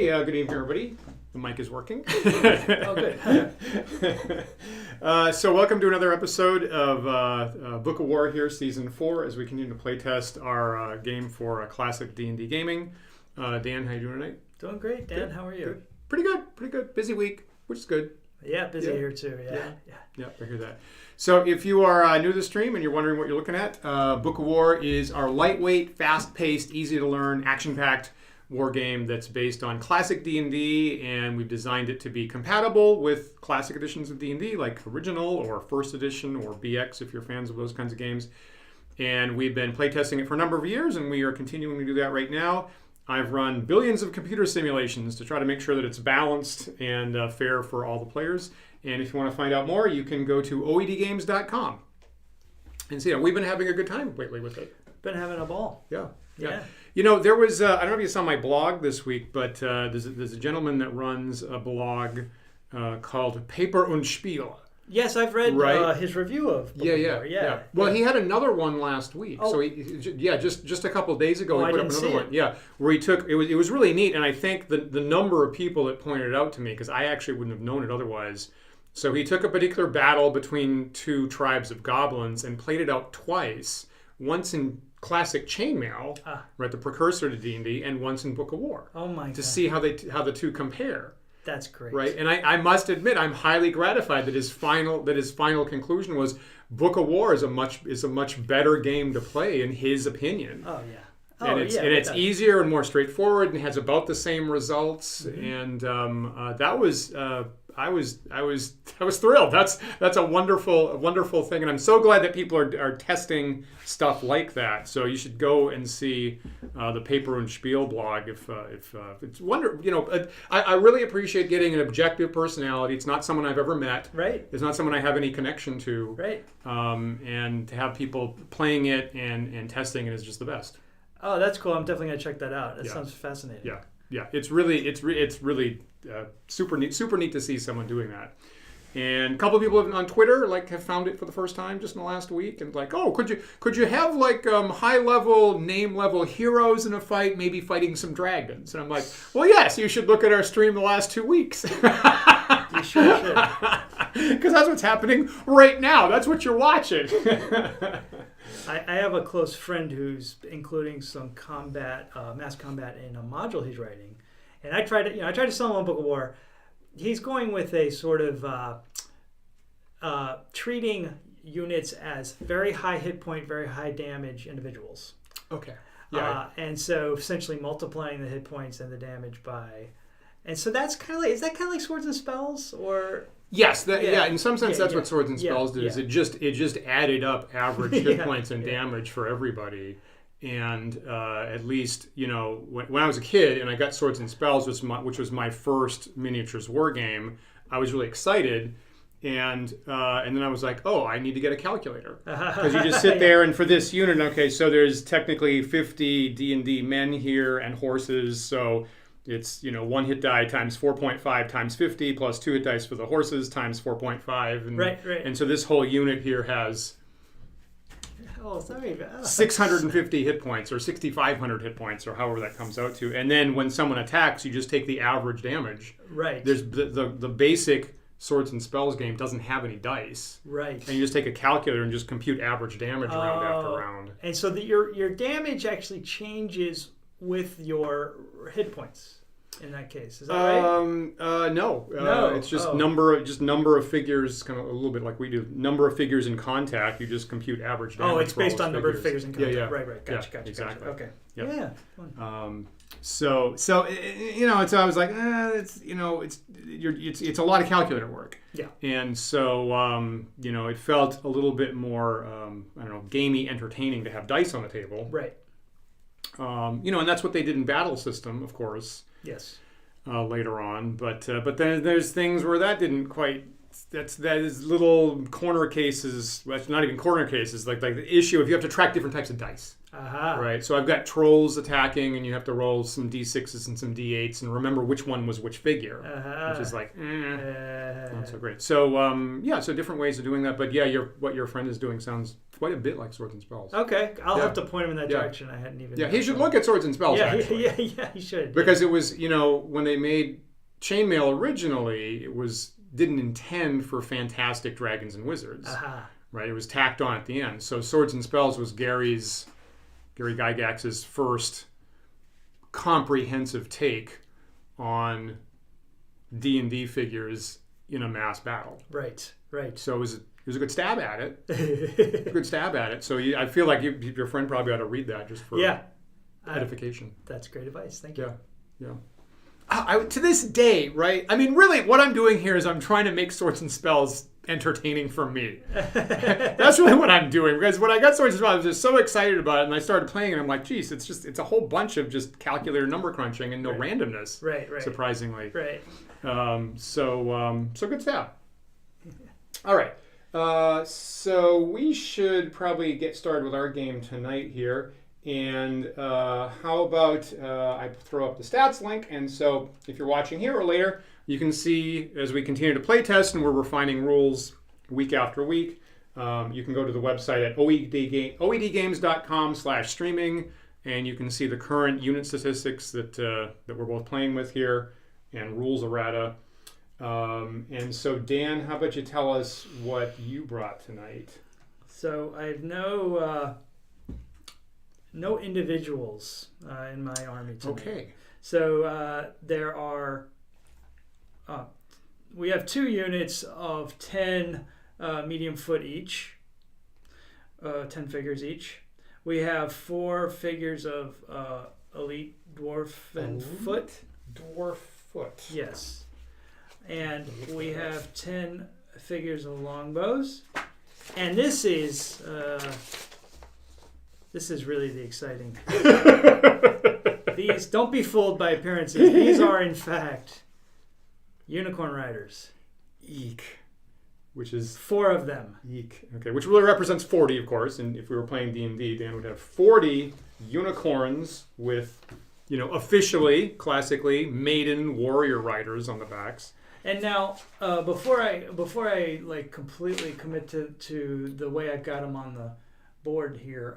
good evening, everybody. The mic is working. Oh, good. So welcome to another episode of Book of War here, Season 4, as we continue to playtest our game for classic D&D gaming. Dan, how you doing tonight? Doing great, Dan. Good. How are you? Good. Pretty good. Busy week, which is good. Yeah, busy here too. Yeah, I hear that. So if you are new to the stream and you're wondering what you're looking at, Book of War is our lightweight, fast-paced, easy-to-learn, action-packed war game that's based on classic D&D, and we've designed it to be compatible with classic editions of D&D, like original or first edition or BX if you're fans of those kinds of games. And we've been playtesting it for a number of years, and we are continuing to do that right now. I've run billions of computer simulations to try to make sure that it's balanced and fair for all the players. And if you want to find out more, you can go to oedgames.com. And see, we've been having a good time lately with it. Been having a ball. Yeah. Yeah. You know, there was, I don't know if you saw my blog this week, but there's a gentleman that runs a blog called Paper und Spiel. Yes, I've read his review of Book of War. Yeah. Well, he had another one last week. Oh. So, just a couple of days ago, he put up another one. It. Yeah, where he took, it was really neat, and I think the number of people that pointed it out to me, because I actually wouldn't have known it otherwise. So he took a particular battle between two tribes of goblins and played it out twice, once in classic chainmail, right, the precursor to D&D, and once in Book of War. Oh my God. To see how the two compare. That's great. Right, and I must admit I'm highly gratified that his final conclusion was Book of War is a much better game to play in his opinion. Oh yeah. And it's easier and more straightforward and has about the same results. Mm-hmm. And I was thrilled. That's a wonderful thing, and I'm so glad that people are testing stuff like that. So you should go and see the Paper und Spiel blog if it's wonder. You know, I really appreciate getting an objective personality. It's not someone I've ever met. Right. It's not someone I have any connection to. Right. And to have people playing it and testing it is just the best. Oh, that's cool. I'm definitely gonna check that out. That sounds fascinating. Yeah. It's really super neat to see someone doing that. And a couple of people on Twitter have found it for the first time just in the last week, and could you have high level, name level heroes in a fight, maybe fighting some dragons? And I'm like, well, yes, you should look at our stream the last 2 weeks. You sure should. Because that's what's happening right now. That's what you're watching. I have a close friend who's including some mass combat in a module he's writing, and I tried to sell him on Book of War. He's going with a sort of treating units as very high hit point, very high damage individuals. Okay. Yeah. And so essentially multiplying the hit points and the damage by, and so that's kind of like, is that kind of like Swords and Spells or? Yes, in some sense that's what Swords and Spells did. Is it just added up average hit points and damage for everybody. And at least, when I was a kid and I got Swords and Spells, which was my first miniatures war game, I was really excited. And then I was like, oh, I need to get a calculator. Because you just sit there and for this unit, okay, so there's technically 50 D&D men here and horses, so it's, 1 hit die times 4.5 times 50 plus 2 hit dice for the horses times 4.5. And, right. And so this whole unit here has 650 hit points or 6,500 hit points or however that comes out to. And then when someone attacks, you just take the average damage. Right. There's the basic Swords and Spells game doesn't have any dice. Right. And you just take a calculator and just compute average damage round after round. And so your damage actually changes with your hit points in that case. Is that right? No. It's just number of figures, kind of a little bit like we do. Number of figures in contact, you just compute average damage. Oh, it's based on number of figures in contact. Yeah. Right. Gotcha. Exactly. Okay. Yeah. Fun. So I was like, it's a lot of calculator work. Yeah. And so it felt a little bit more gamey, entertaining to have dice on the table. Right. And that's what they did in Battle System, of course. Yes. Later on, but then there's things where that didn't quite that is little corner cases. Well, it's not even corner cases. Like the issue if you have to track different types of dice. Right. So I've got trolls attacking, and you have to roll some d6s and some d8s, and remember which one was which figure, which is like not so great. So so different ways of doing that. But yeah, what your friend is doing sounds quite a bit like Swords and Spells. Okay, I'll have to point him in that direction. I hadn't even. Yeah, he should look at Swords and Spells. Actually. Yeah, he should. Because it was when they made Chainmail originally, it didn't intend for fantastic dragons and wizards. Right. It was tacked on at the end. So Swords and Spells was Gary Gygax's first comprehensive take on D&D figures in a mass battle. Right. So it was a good stab at it. So I feel like your friend probably ought to read that just for edification. That's great advice. Thank you. Yeah. To this day, right? I mean, really, what I'm doing here is I'm trying to make Swords and Spells entertaining for me. That's really what I'm doing, because when I got Swords and Spells, I was just so excited about it, and I started playing, and I'm like, geez, it's a whole bunch of just calculator number crunching and no randomness. Right. Surprisingly. Right. So good stuff. All right. So we should probably get started with our game tonight here. And how about I throw up the stats link, and so if you're watching here or later, you can see as we continue to play test and we're refining rules week after week, you can go to the website at oedgames.com/streaming, and you can see the current unit statistics that we're both playing with here and rules errata. And so Dan, how about you tell us what you brought tonight? So I have no individuals in my army tonight. Okay. So there are, we have 2 units of 10 medium foot each, 10 figures each. We have 4 figures of elite dwarf and foot. Dwarf foot. Yes. And we have 10 figures of longbows. And this is really the exciting. These, don't be fooled by appearances. These are in fact unicorn riders. Eek. Which is 4 of them. Eek. Okay, which really represents 40, of course. And if we were playing D&D, Dan would have 40 unicorns with, officially, classically, maiden warrior riders on the backs. And now, before I like completely commit to the way I've got them on the board here,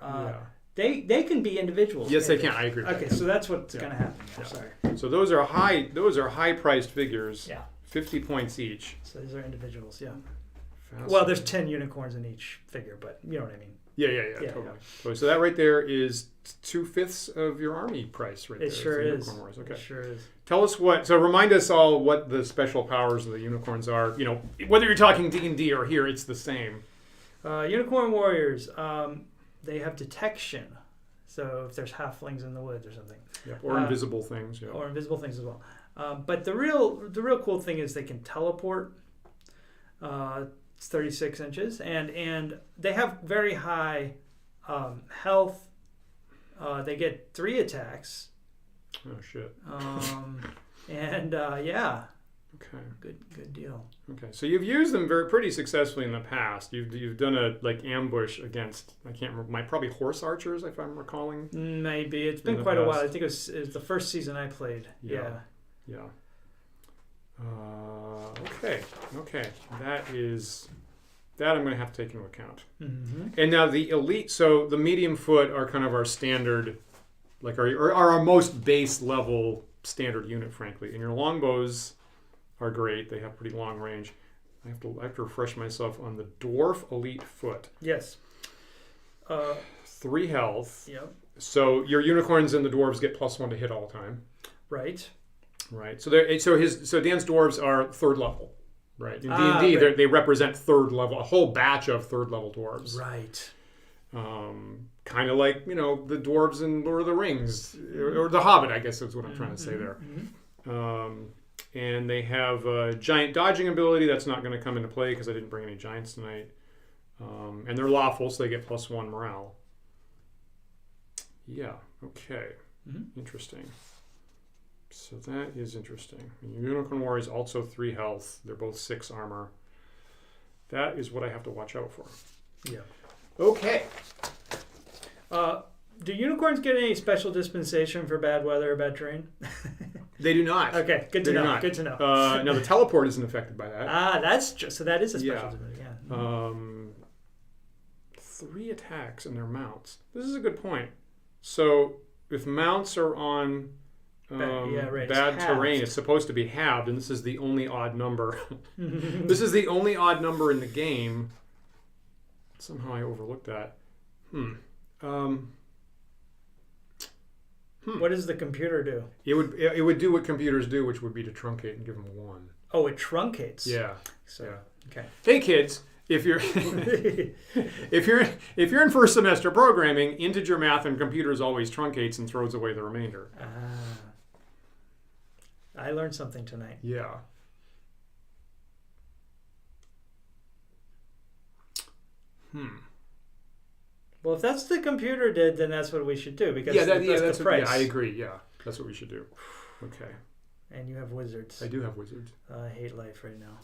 they can be individuals. Yes, they can. I agree. Okay, so that's what's going to happen. Yeah. Sorry. So those are high priced figures. Yeah. 50 points each. So these are individuals. Yeah. Well, there's 10 unicorns in each figure, but you know what I mean. Yeah, totally. So that right there is 2/5 of your army price right there. It sure is. Okay. It sure is. Tell us remind us all what the special powers of the unicorns are. Whether you're talking D&D or here, it's the same. Unicorn warriors, they have detection. So if there's halflings in the woods or something. Yeah, or invisible things. Yeah. Or invisible things as well. But the real cool thing is they can teleport. It's 36 inches, and they have very high health. They get 3 attacks. Oh shit. Yeah. Okay. Good deal. Okay, so you've used them pretty successfully in the past. You've done a ambush against, I can't remember, probably horse archers, if I'm recalling. Maybe it's been quite a while. I think it was the first season I played. Yeah. Okay. That I'm going to have to take into account. Mm-hmm. And now the elite, so the medium foot are kind of our standard, like our most base level standard unit, frankly. And your longbows are great. They have pretty long range. I have to refresh myself on the dwarf elite foot. Yes. 3 health. Yep. So your unicorns and the dwarves get +1 to hit all the time. Right. So Dan's dwarves are 3rd level. Right. In D&D, they represent 3rd level, a whole batch of 3rd level dwarves. Right. Kind of like, the dwarves in Lord of the Rings, or The Hobbit, I guess is what I'm trying to say there. Mm-hmm. And they have a giant dodging ability. That's not going to come into play because I didn't bring any giants tonight. And they're lawful, so they get +1 morale. Yeah, okay. Mm-hmm. Interesting. So that is interesting. Unicorn Warrior is also 3 health. They're both 6 armor. That is what I have to watch out for. Yeah. Okay. Do unicorns get any special dispensation for bad weather or bad terrain? They do not. Okay, good to They do know. not. Good to know. Now, the teleport isn't affected by that. That's just so that is a special Yeah. dispensation. Yeah. 3 attacks and their mounts. This is a good point. So if mounts are on bad It's terrain, halved. it's supposed to be halved, and this is the only odd number. This is the only odd number in the game. Somehow I overlooked that. What does the computer do? It would do what computers do, which would be to truncate and give them 1. Oh, it truncates. Yeah. So, okay. Hey kids, if you're if you're in first semester programming, integer math and computers always truncates and throws away the remainder. I learned something tonight. Yeah. Well, if that's what the computer did, then that's what we should do because that's the price. I agree. Yeah, that's what we should do. Okay. And you have wizards. I do have wizards. I hate life right now.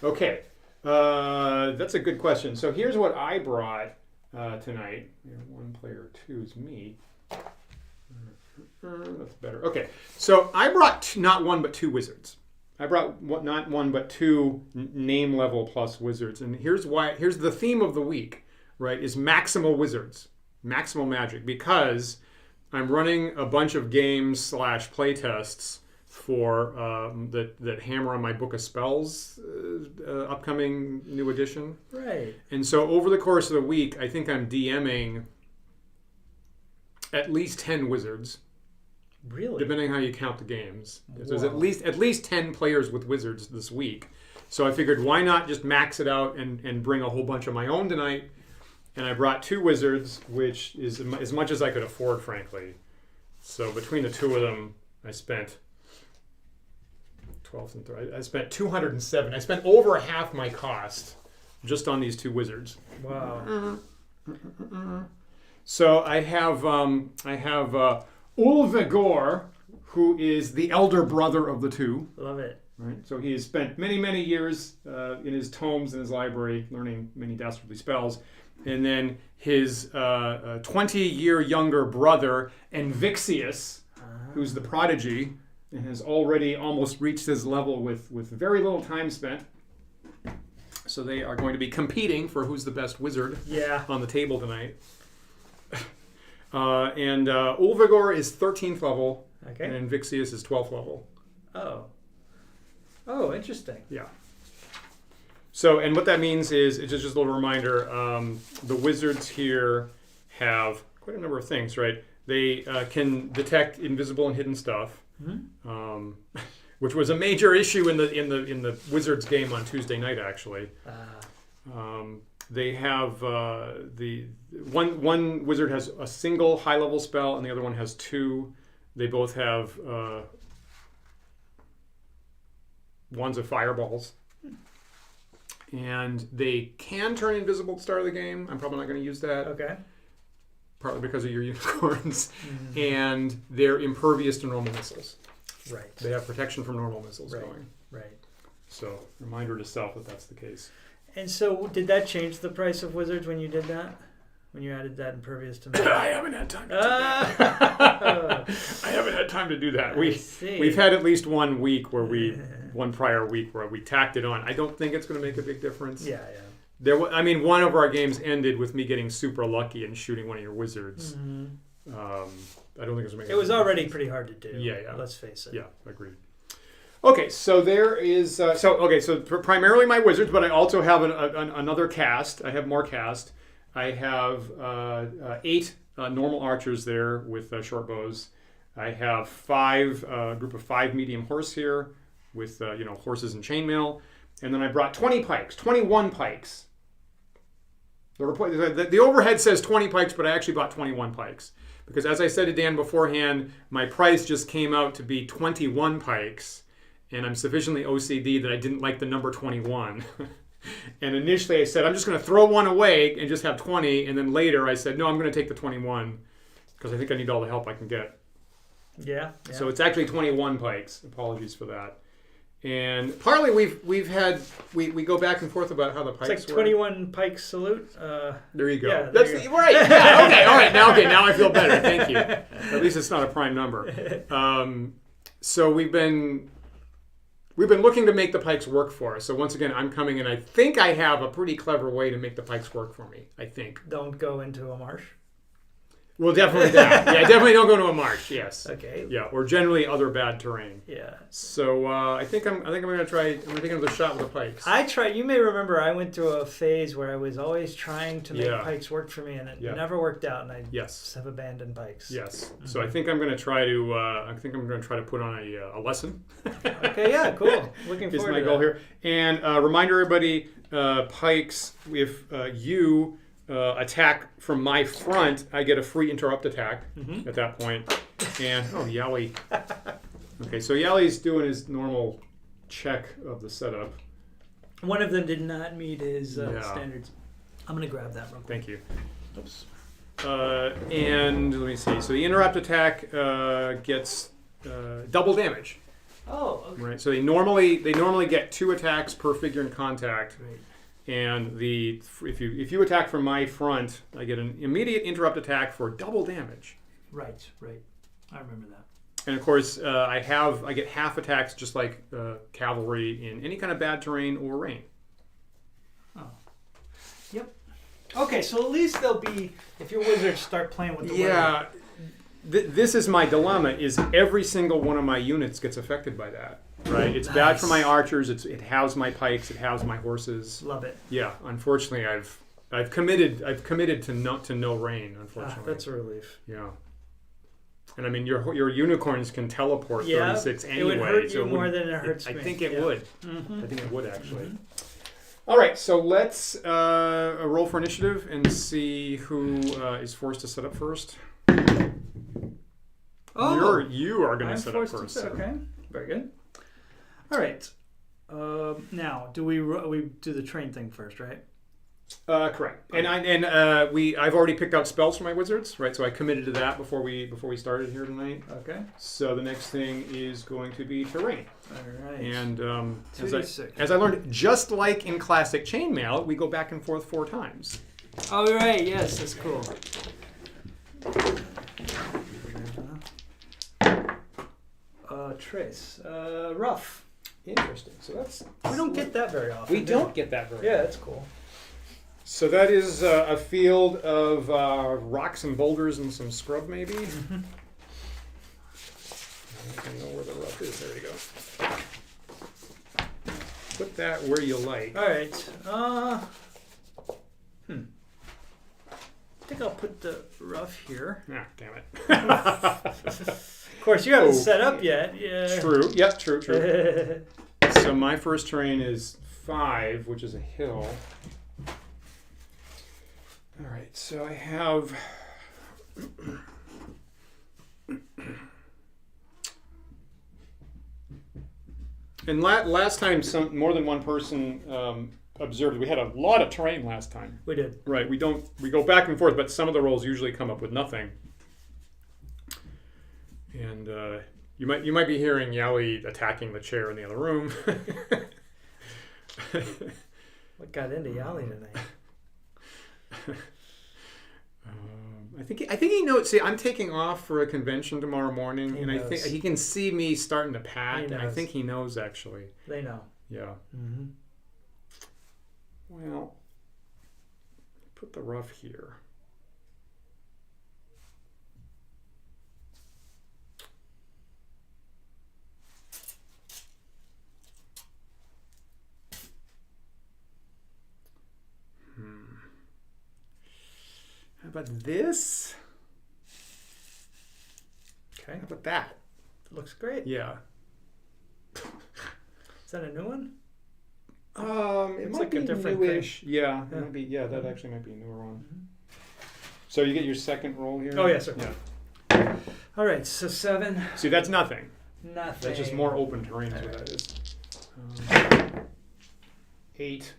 Okay. That's a good question. So here's what I brought tonight. One player 2 is me. That's better. Okay. So I brought not 1 but 2 wizards. I brought not 1 but 2 name level plus wizards. And here's why. Here's the theme of the week, right? Is maximal wizards, maximal magic, because I'm running a bunch of games / playtests for that hammer on my Book of Spells upcoming new edition. Right. And so over the course of the week, I think I'm DMing at least 10 wizards. Really? Depending on how you count the games. Wow. There's at least 10 players with wizards this week. So I figured why not just max it out and bring a whole bunch of my own tonight. And I brought 2 wizards, which is as much as I could afford, frankly. So between the 2 of them, I spent 12 and 3. I spent 207. I spent over half my cost just on these 2 wizards. Wow. So I have Ulvegor, who is the elder brother of the 2. Love it. Right. So he has spent many, many years in his tomes in his library learning many dastardly spells. And then his 20-year younger brother, Envixius, who's the prodigy, and has already almost reached his level with very little time spent. So they are going to be competing for who's the best wizard on the table tonight. And Ulvegor is 13th level, and Envixius is 12th level. Oh, interesting. Yeah. So, and what that means is, it's just a little reminder, the wizards here have quite a number of things, right? They can detect invisible and hidden stuff, which was a major issue in the wizards game on Tuesday night, actually. They have the one wizard has a single high level spell, and the other one has 2. They both have wands of fireballs, and they can turn invisible at the start of the game. I'm probably not going to use that. Okay. Partly because of your unicorns, and they're impervious to normal missiles. Right. They have protection from normal missiles going. Right. So, reminder to self that that's the case. And so, did that change the price of wizards when you did that? When you added that impervious to magic? I haven't had time to do that. I haven't had time to do that. We've had at least one prior week where we tacked it on. I don't think it's going to make a big difference. Yeah. One of our games ended with me getting super lucky and shooting one of your wizards. I don't think it's going to make. It was already pretty hard to do. Yeah. Let's face it. Yeah, agreed. Okay, so there is so primarily my wizards, but I also have another cast. I have more cast. I have 8 normal archers there with short bows. I have 5 group of 5 medium horse here with horses and chainmail, and then I brought 21 pikes. The overhead says 20 pikes, but I actually bought 21 pikes because, as I said to Dan beforehand, my price just came out to be 21 pikes. And I'm sufficiently OCD that I didn't like the number 21. And initially I said, I'm just going to throw one away and just have 20. And then later I said, no, I'm going to take the 21 because I think I need all the help I can get. Yeah. So it's actually 21 pikes. Apologies for that. And partly we go back and forth about how the pikes It's like 21 pikes salute. There you go. Yeah, That's you go. right. Yeah, okay. All right. Now I feel better. Thank you. At least it's not a prime number. So we've been looking to make the pikes work for us. So once again, I'm coming in. I think I have a pretty clever way to make the pikes work for me. I think. Don't go into a marsh. Well, definitely that. Yeah, definitely don't go to a marsh. Yes. Okay. Yeah, or generally other bad terrain. Yeah. So I think I'm gonna try. I'm gonna take another shot with the pikes. You may remember I went through a phase where I was always trying to make Yeah. pikes work for me, and it Yeah. never worked out, and I Yes. just have abandoned pikes. Yes. So I think I'm gonna try to. I think I'm gonna try to put on a lesson. Okay. Yeah. Cool. Looking Is forward my to goal that. here. And reminder everybody, pikes. If you attack from my front, I get a free interrupt attack at that point. And Yali. Okay, so Yali's doing his normal check of the setup. One of them did not meet his Yeah. standards. I'm gonna grab that real quick. Thank you. Oops. And let me see. So the interrupt attack gets double damage. Oh. Okay. Right. So they normally get 2 attacks per figure in contact. Great. And if you attack from my front, I get an immediate interrupt attack for double damage. Right. I remember that. And of course, I get half attacks just like cavalry in any kind of bad terrain or rain. Oh. Yep. Okay, so at least they'll be if your wizards start playing with the Yeah. This is my dilemma: is every single one of my units gets affected by that. Right. It's bad for my archers. It has my pikes. It has my horses. Love it. Yeah. Unfortunately, I've committed to no rain. Unfortunately. That's a relief. Yeah. And I mean, your unicorns can teleport 36 anyway. It would hurt so you more than it hurts me. I think it would. Mm-hmm. I think it would actually. All right, so let's roll for initiative and see who is forced to set up first. Oh, you are going to I'm set up forced first. to set. Okay, very good. All right. Now, do we do the train thing first, right? Correct. And I've already picked out spells for my wizards, right? So I committed to that before we started here tonight. Okay. So the next thing is going to be terrain. All right. And $2d6. as I learned, just like in classic chainmail, we go back and forth 4 times. Oh, right. Yes, that's cool. Trace. Rough. Interesting. So that's We don't get that very often. we don't get that very. Yeah, that's cool. So that is a field of rocks and boulders and some scrub, maybe. Mm-hmm. I don't know where the rough is. There you go. Put that where you like. All right. I think I'll put the rough here. Ah, damn it. Of course, you haven't set up yet. Yeah. True. Yep. True. So my first terrain is 5, which is a hill. All right. So I have. And last time, more than one person observed. We had a lot of terrain last time. We did. Right. We go back and forth, but some of the rolls usually come up with nothing. And you might be hearing Yowie attacking the chair in the other room. What got into Yali tonight? I think he knows. See, I'm taking off for a convention tomorrow morning, and I think he can see me starting to pack, and I think he knows actually. They know. Yeah. Mm-hmm. Well, put the rough here. How about this? Okay. How about that? Looks great. Yeah. Is that a new one? It might be a different newish. thing. Yeah, it might be. Yeah, that actually might be a newer one. So you get your second roll here. Oh yes, sir. Yeah. All right, so 7. See, that's nothing. Nothing. That's just more open terrain. Is what that is. 8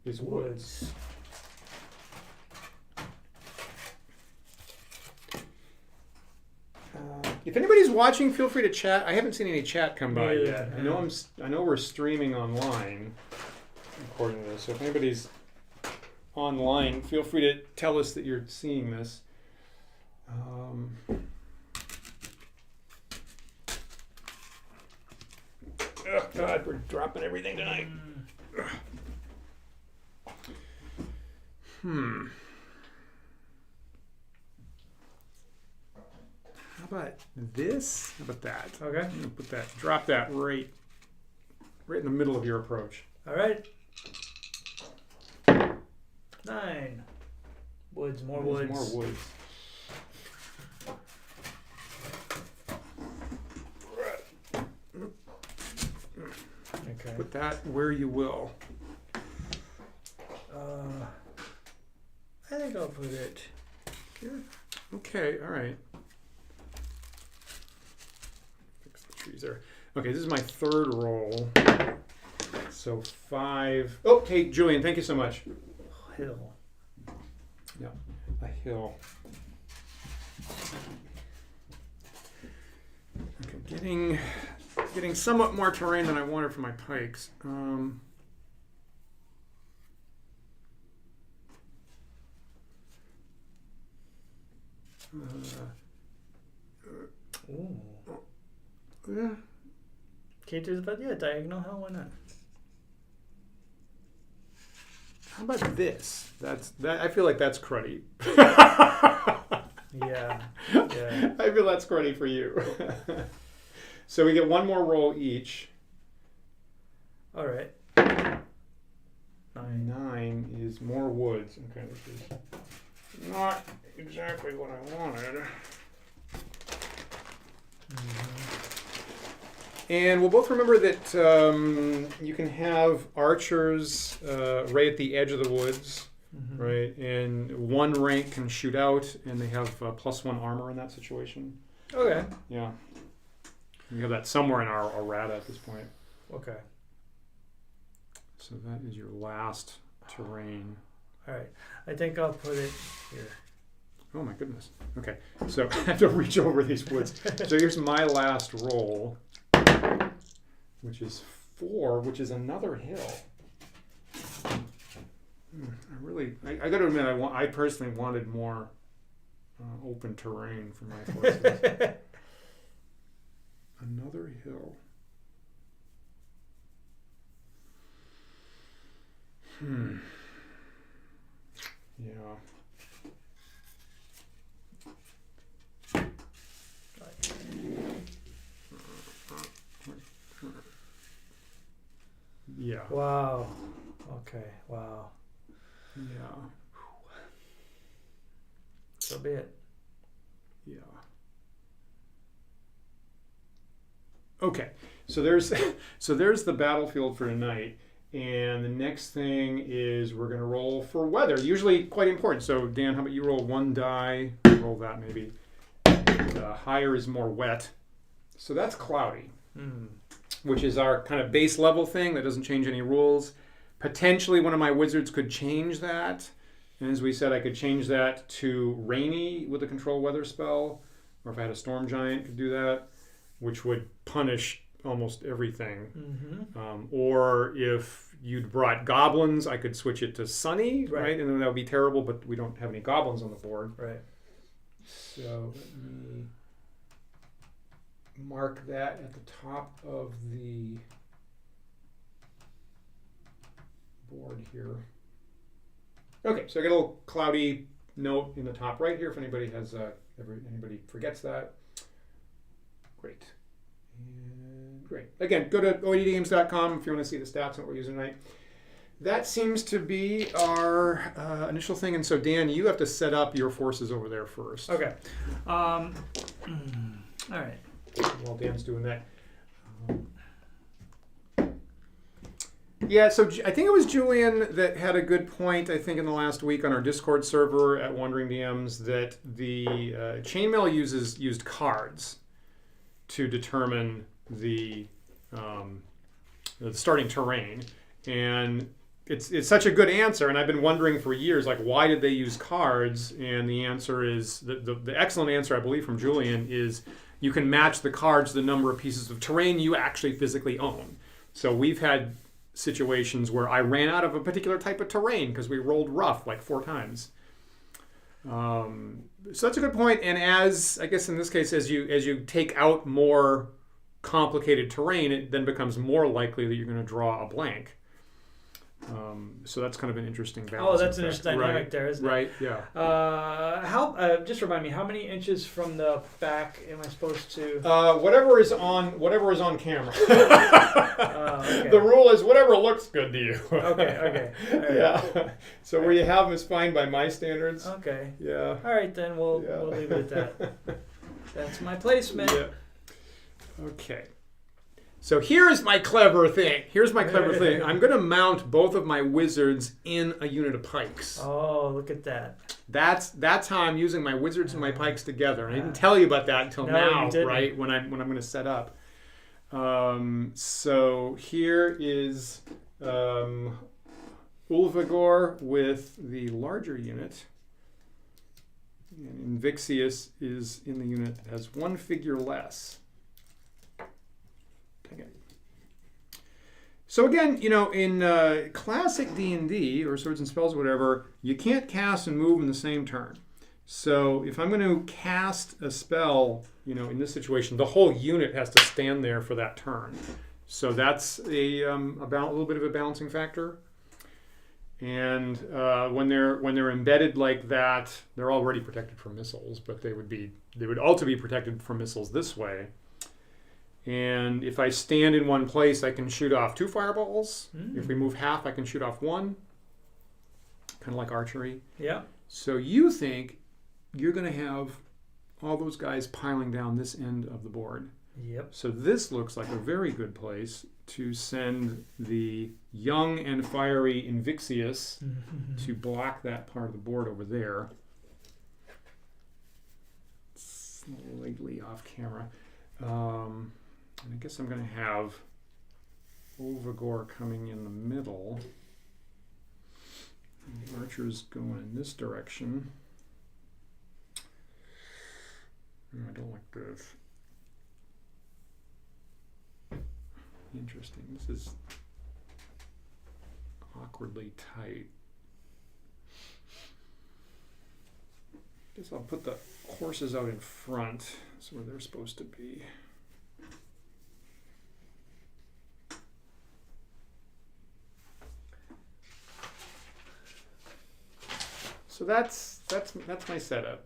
is woods. If anybody's watching, feel free to chat. I haven't seen any chat come by Yeah. yet. I know we're streaming online according to this. So if anybody's online, feel free to tell us that you're seeing this. Oh God, we're dropping everything tonight. How about this? How about that? Okay. I'm gonna put that, drop that right in the middle of your approach. All right. 9. Woods, more There's woods. More woods. Okay. Put that where you will. I think I'll put it here. Okay, all right. Fix the trees there. Okay, this is my third roll. So 5. Oh, hey, Julian, thank you so much. Hill. Yeah, a hill. Okay, getting somewhat more terrain than I wanted for my pikes. Ooh. Yeah. Can't do that. Yeah, diagonal hell. Why not? How about this? I feel like that's cruddy. Yeah. Yeah. I feel that's cruddy for you. So we get one more roll each. All right. 9. Is more woods. Okay, this is not exactly what I wanted. And we'll both remember that you can have archers right at the edge of the woods, right? And one rank can shoot out, and they have +1 armor in that situation. Okay. Yeah. We have that somewhere in our errata at this point. Okay. So that is your last terrain. All right. I think I'll put it here. Oh my goodness. Okay, so I have to reach over these woods. So here's my last roll, which is 4, which is another hill. I got to admit, I personally wanted more open terrain for my forces. Another hill. Yeah. Yeah. Wow. Okay. Wow. Yeah. So be it. Yeah. Okay. So there's the battlefield for tonight. And the next thing is we're going to roll for weather. Usually quite important. So Dan, how about you roll 1 die? Roll that maybe. Higher is more wet. So that's cloudy, which is our kind of base level thing that doesn't change any rules. Potentially one of my wizards could change that. And as we said, I could change that to rainy with a control weather spell. Or if I had a storm giant, could do that, which would punish almost everything. Or if you'd brought goblins, I could switch it to sunny, right? And then that would be terrible, but we don't have any goblins on the board. Right. So let me mark that at the top of the board here. Okay, so I got a little cloudy note in the top right here if anybody has anybody forgets that. Great. And great. Again, go to ODgames.com if you want to see the stats and what we're using tonight. That seems to be our initial thing. And so, Dan, you have to set up your forces over there first. Okay. All right. While Dan's doing that. Yeah, so I think it was Julian that had a good point, I think, in the last week on our Discord server at Wandering DMs that the chainmail used cards to determine the starting terrain. And it's such a good answer, and I've been wondering for years, like, why did they use cards? And the answer is, the excellent answer, I believe, from Julian is you can match the cards to the number of pieces of terrain you actually physically own. So we've had situations where I ran out of a particular type of terrain because we rolled rough like 4 times. So that's a good point. And as I guess in this case, as you take out more complicated terrain, it then becomes more likely that you're going to draw a blank. So that's kind of an interesting balance. Oh, that's an interesting dynamic there, isn't it? Right. Yeah. Just remind me, how many inches from the back am I supposed to? Whatever is on camera. Okay. The rule is whatever looks good to you. Okay. All right. Yeah. So where you have them is fine by my standards. Okay. Yeah. All right, then we'll leave it at that. That's my placement. Yeah. Okay. So here's my clever thing. I'm going to mount both of my wizards in a unit of pikes. Oh, look at that. That's how I'm using my wizards and my pikes together. And I didn't tell you about that until now, right? When I'm going to set up. So here is Ulvagor with the larger unit. And Invixious is in the unit that has 1 figure less. So again, in classic D&D or Swords and Spells or whatever, you can't cast and move in the same turn. So if I'm going to cast a spell, in this situation, the whole unit has to stand there for that turn. So that's a little bit of a balancing factor. And when they're embedded like that, they're already protected from missiles, but they would also be protected from missiles this way. And if I stand in one place, I can shoot off 2 fireballs. If we move half, I can shoot off 1. Kind of like archery. Yeah. So you think you're going to have all those guys piling down this end of the board. Yep. So this looks like a very good place to send the young and fiery Invixious to block that part of the board over there. Slightly off camera. And I guess I'm going to have Ulvagor coming in the middle. And the archers going in this direction. I don't like this. Interesting. This is awkwardly tight. Guess I'll put the horses out in front. That's where they're supposed to be. So that's my setup.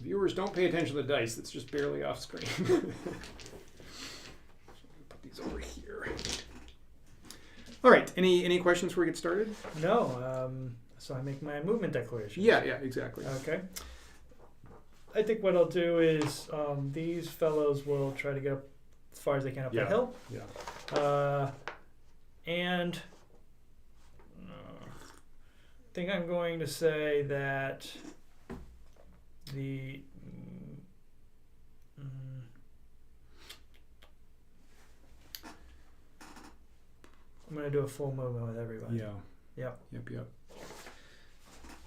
Viewers, don't pay attention to the dice. It's just barely off screen. So put these over here. All right. Any questions before we get started? No. So I make my movement declaration. Yeah, exactly. Okay. I think what I'll do is these fellows will try to get up as far as they can up the hill. Yeah. And I think I'm going to say that the I'm going to do a full movement with everybody. Yeah. Yep. Yep.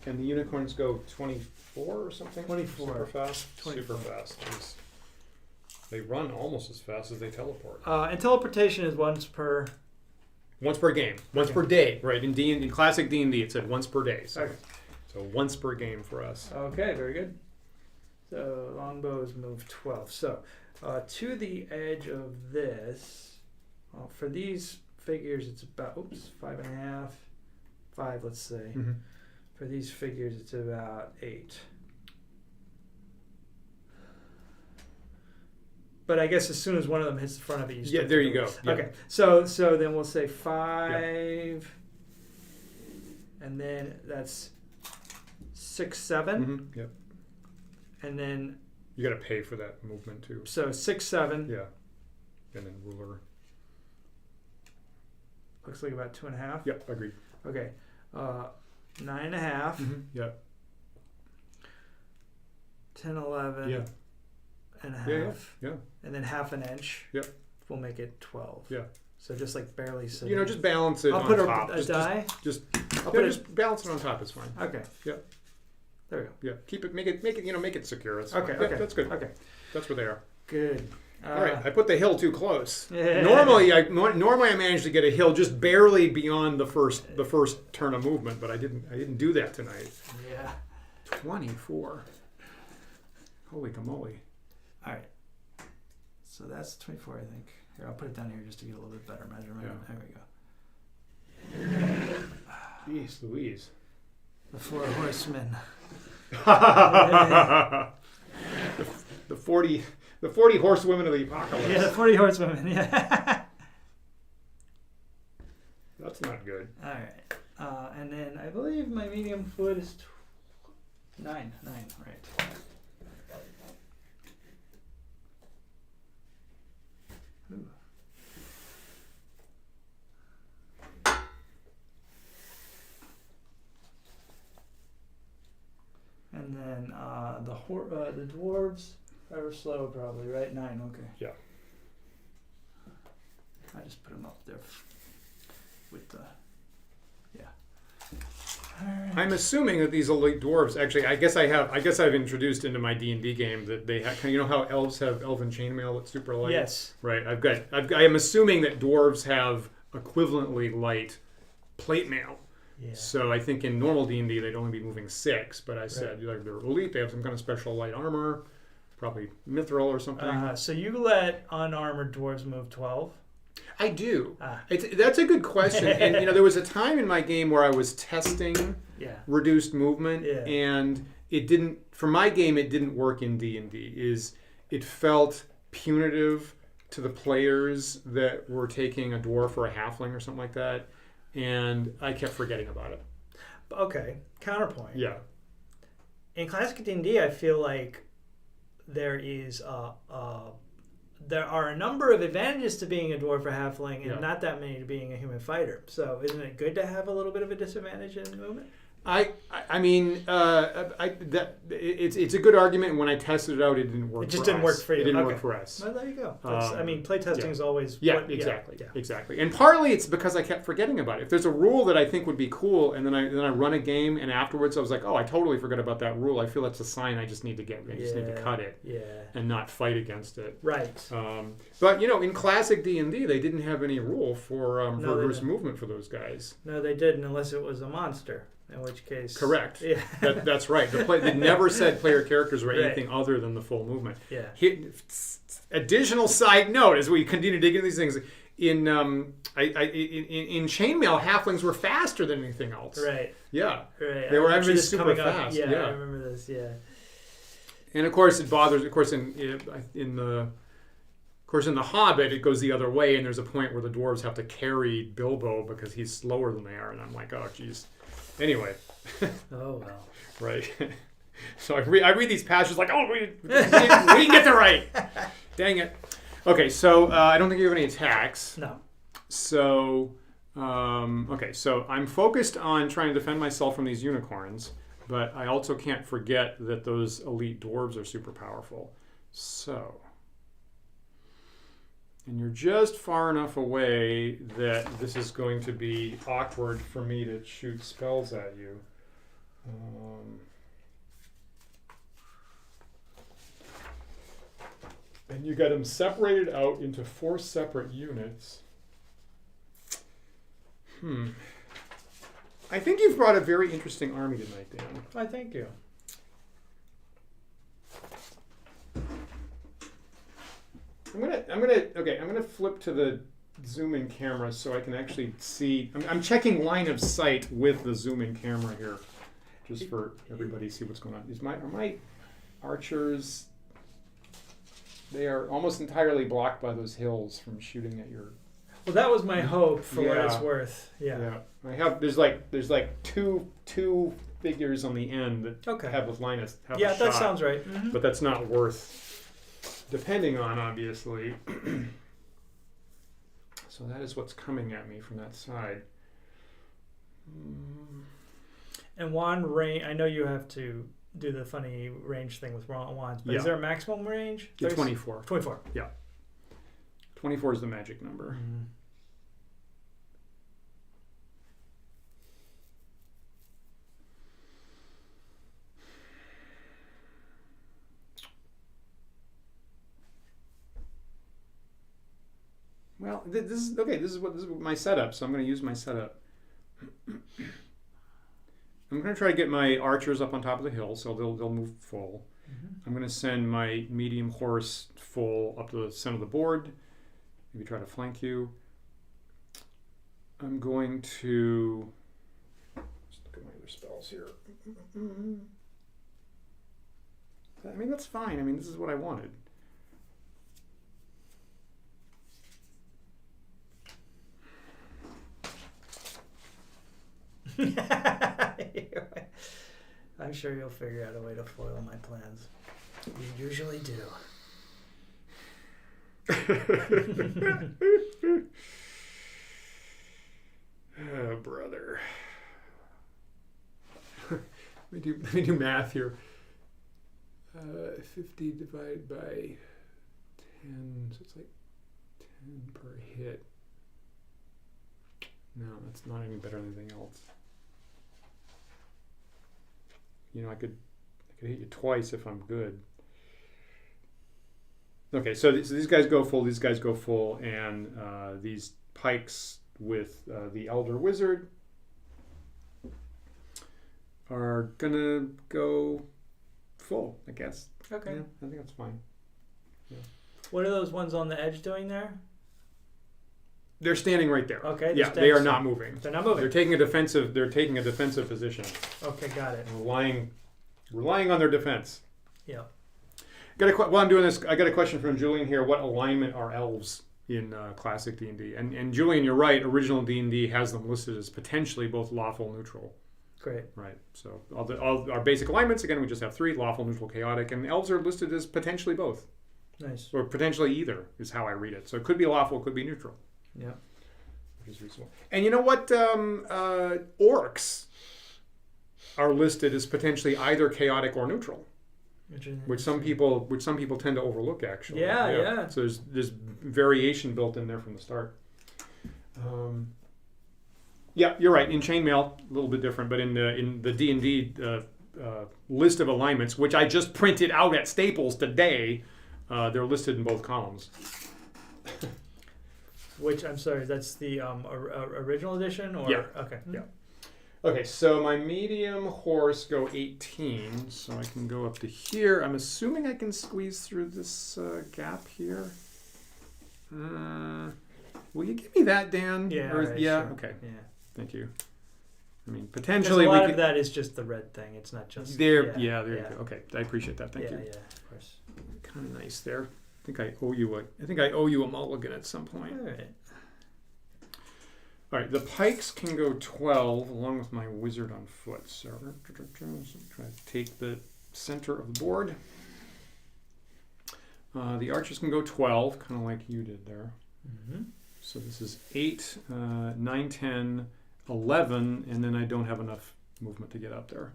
And the unicorns go 24 or something? 24. Super fast? 24. Super fast. Jeez. They run almost as fast as they teleport. And teleportation is once per game. Once per day. Right. In classic D&D, it said once per day. So once per game for us. Okay, very good. So longbows move 12. So to the edge of this, for these figures, it's about 5.5, 5, let's say. Mm-hmm. For these figures, it's about 8. But I guess as soon as one of them hits the front of it, you start there you go. Yeah. Okay, so then we'll say 5, and then that's 6, 7. Mm-hmm. Yep. And then you got to pay for that movement too. So 6, 7. Yeah. And then ruler. Looks like about 2.5. Yep, agreed. Okay. 9.5. Mm-hmm. Yep. 10, 11. Yeah. And a half. Yeah. And then half an inch. Yep. We'll make it 12. Yeah. So just like barely sitting. You know, just balance it I'll on put top. a die? Just balance it on top. It's fine. Okay. Yeah. There we go. Yeah. Keep it. Make it secure. It's Okay. fine. Okay. Yeah, that's good. Okay. That's where they are. Good. All right. I put the hill too close. Yeah. Normally I manage to get a hill just barely beyond the first turn of movement, but I didn't do that tonight. Yeah. 24. Holy camolie. All right. So that's 24, I think. Here, I'll put it down here just to get a little bit better measurement. Yeah. There we go. Jeez Louise. The 4 horsemen. the 40 horsewomen of the apocalypse. Yeah, the 40 horsewomen. Yeah. That's not good. All right. And then I believe my medium foot is 9. 9, right. Ooh. And then the dwarves are slow, probably, right? 9, okay. Yeah. I just put them up there with the. Yeah. All right. I'm assuming that these elite dwarves actually. I guess I've introduced into my D&D game that they have. You know how elves have elven chainmail that's super light. Yes. Right. I am assuming that dwarves have equivalently light plate mail. Yeah. So I think in normal D&D they'd only be moving 6, but I said like they're elite. They have some kind of special light armor, probably mithril or something. So you let unarmored dwarves move 12? I do. That's a good question. And there was a time in my game where I was testing reduced movement, and it didn't. For my game, it didn't work in D&D. It felt punitive to the players that were taking a dwarf or a halfling or something like that, and I kept forgetting about it. Okay. Counterpoint. Yeah. In classic D&D, I feel like there are a number of advantages to being a dwarf or halfling, and not that many to being a human fighter. So, isn't it good to have a little bit of a disadvantage in movement? It's a good argument. And when I tested it out, it didn't work. It just didn't work for you. It didn't work for us. Well, there you go. Play testing is always exactly. And partly it's because I kept forgetting about it. If there's a rule that I think would be cool, and then I run a game, and afterwards I was like, oh, I totally forgot about that rule. I feel that's a sign I just need to get. I just need to cut it. And not fight against it. Right. But in classic D&D, they didn't have any rule for reverse movement for those guys. No, they didn't, unless it was a monster. In which case... Correct. Yeah. That's right. They never said player characters were anything other than the full movement. Yeah. Additional side note, as we continue to dig into these things, in chainmail, halflings were faster than anything else. Right. Yeah. Right. They were actually super fast. Yeah, I remember this, yeah. And of course, it bothers... Of course, in the Hobbit, it goes the other way, and there's a point where the dwarves have to carry Bilbo because he's slower than they are, and I'm like, oh, geez. Anyway. Oh, well. Right. So I read these passages like, oh, we didn't get that right. Dang it. Okay, so I don't think you have any attacks. No. So, so I'm focused on trying to defend myself from these unicorns, but I also can't forget that those elite dwarves are super powerful. So... And you're just far enough away that this is going to be awkward for me to shoot spells at you. And you got them separated out into 4 separate units. I think you've brought a very interesting army tonight, Dan. I thank you. I'm gonna flip to the zoom in camera so I can actually see. I'm checking line of sight with the zoom in camera here, just for everybody to see what's going on. Are my archers? They are almost entirely blocked by those hills from shooting at your. Well, that was my hope for what it's worth. Yeah. I have. There's like two figures on the end that have a line of. Yeah, that sounds right. Mm-hmm. But that's not worth. Depending on, obviously. So that is what's coming at me from that side. And wand range, I know you have to do the funny range thing with wands, but is there a maximum range? 24. 24. Yeah. 24 is the magic number. Well, this is okay. This is what my setup. So I'm going to use my setup. I'm going to try to get my archers up on top of the hill, so they'll move full. I'm going to send my medium horse full up to the center of the board. Maybe try to flank you. I'm going to just look at my other spells here. I mean, that's fine. I mean, this is what I wanted. I'm sure you'll figure out a way to foil my plans. You usually do. Oh, brother. Let me do math here. 50 divided by 10, so it's like 10 per hit. No, that's not any better than anything else. You know, I could hit you twice if I'm good. Okay, so these guys go full, and these pikes with the Elder Wizard are gonna go full, I guess. Okay. Yeah, I think that's fine. Yeah. What are those ones on the edge doing there? They're standing right there. Okay. Yeah, they are not moving. They're not moving. They're taking a defensive position. Okay, got it. Relying on their defense. Yeah. While I'm doing this, I got a question from Julian here. What alignment are elves in classic D&D? And Julian, you're right. Original D&D has them listed as potentially both lawful, neutral. Great. Right. So all our basic alignments, again, we just have 3: lawful, neutral, chaotic, and elves are listed as potentially both. Nice. Or potentially either is how I read it. So it could be lawful, it could be neutral. Yeah. Which is reasonable. And you know what? Orcs are listed as potentially either chaotic or neutral. Which some people tend to overlook, actually. Yeah. So there's variation built in there from the start. Yeah, you're right. In chainmail, a little bit different, but in the D&D list of alignments, which I just printed out at Staples today, they're listed in both columns. Which, I'm sorry, that's the original edition? Or? Yeah. Okay. Yeah. Okay, so my medium horse go 18, so I can go up to here. I'm assuming I can squeeze through this gap here. Will you give me that, Dan? Yeah. Sure. Okay. Yeah. Thank you. I mean, potentially a lot of that is just the red thing. It's not just there. Yeah, there you go. Okay, I appreciate that. Thank you. Yeah, of course. Kind of nice there. I think I owe you a mulligan at some point. All right. All right, the pikes can go 12 along with my wizard on foot. So try to take the center of the board. The archers can go 12, kind of like you did there. Mm-hmm. So this is 8, 9, 10, 11, and then I don't have enough movement to get up there.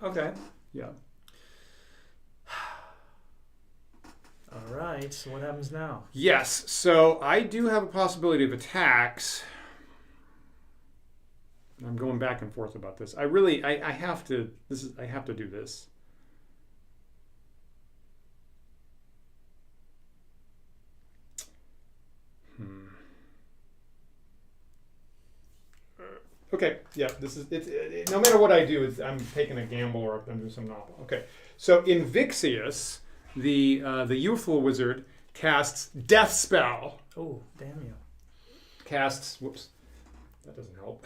Okay. Yeah. All right, so what happens now? Yes, so I do have a possibility of attacks. I'm going back and forth about this. I have to do this. Okay, yeah, this is it. No matter what I do, I'm taking a gamble or I'm doing some novel. Okay, so in Vixius, the youthful wizard casts Death Spell. Oh, damn you! Whoops, that doesn't help.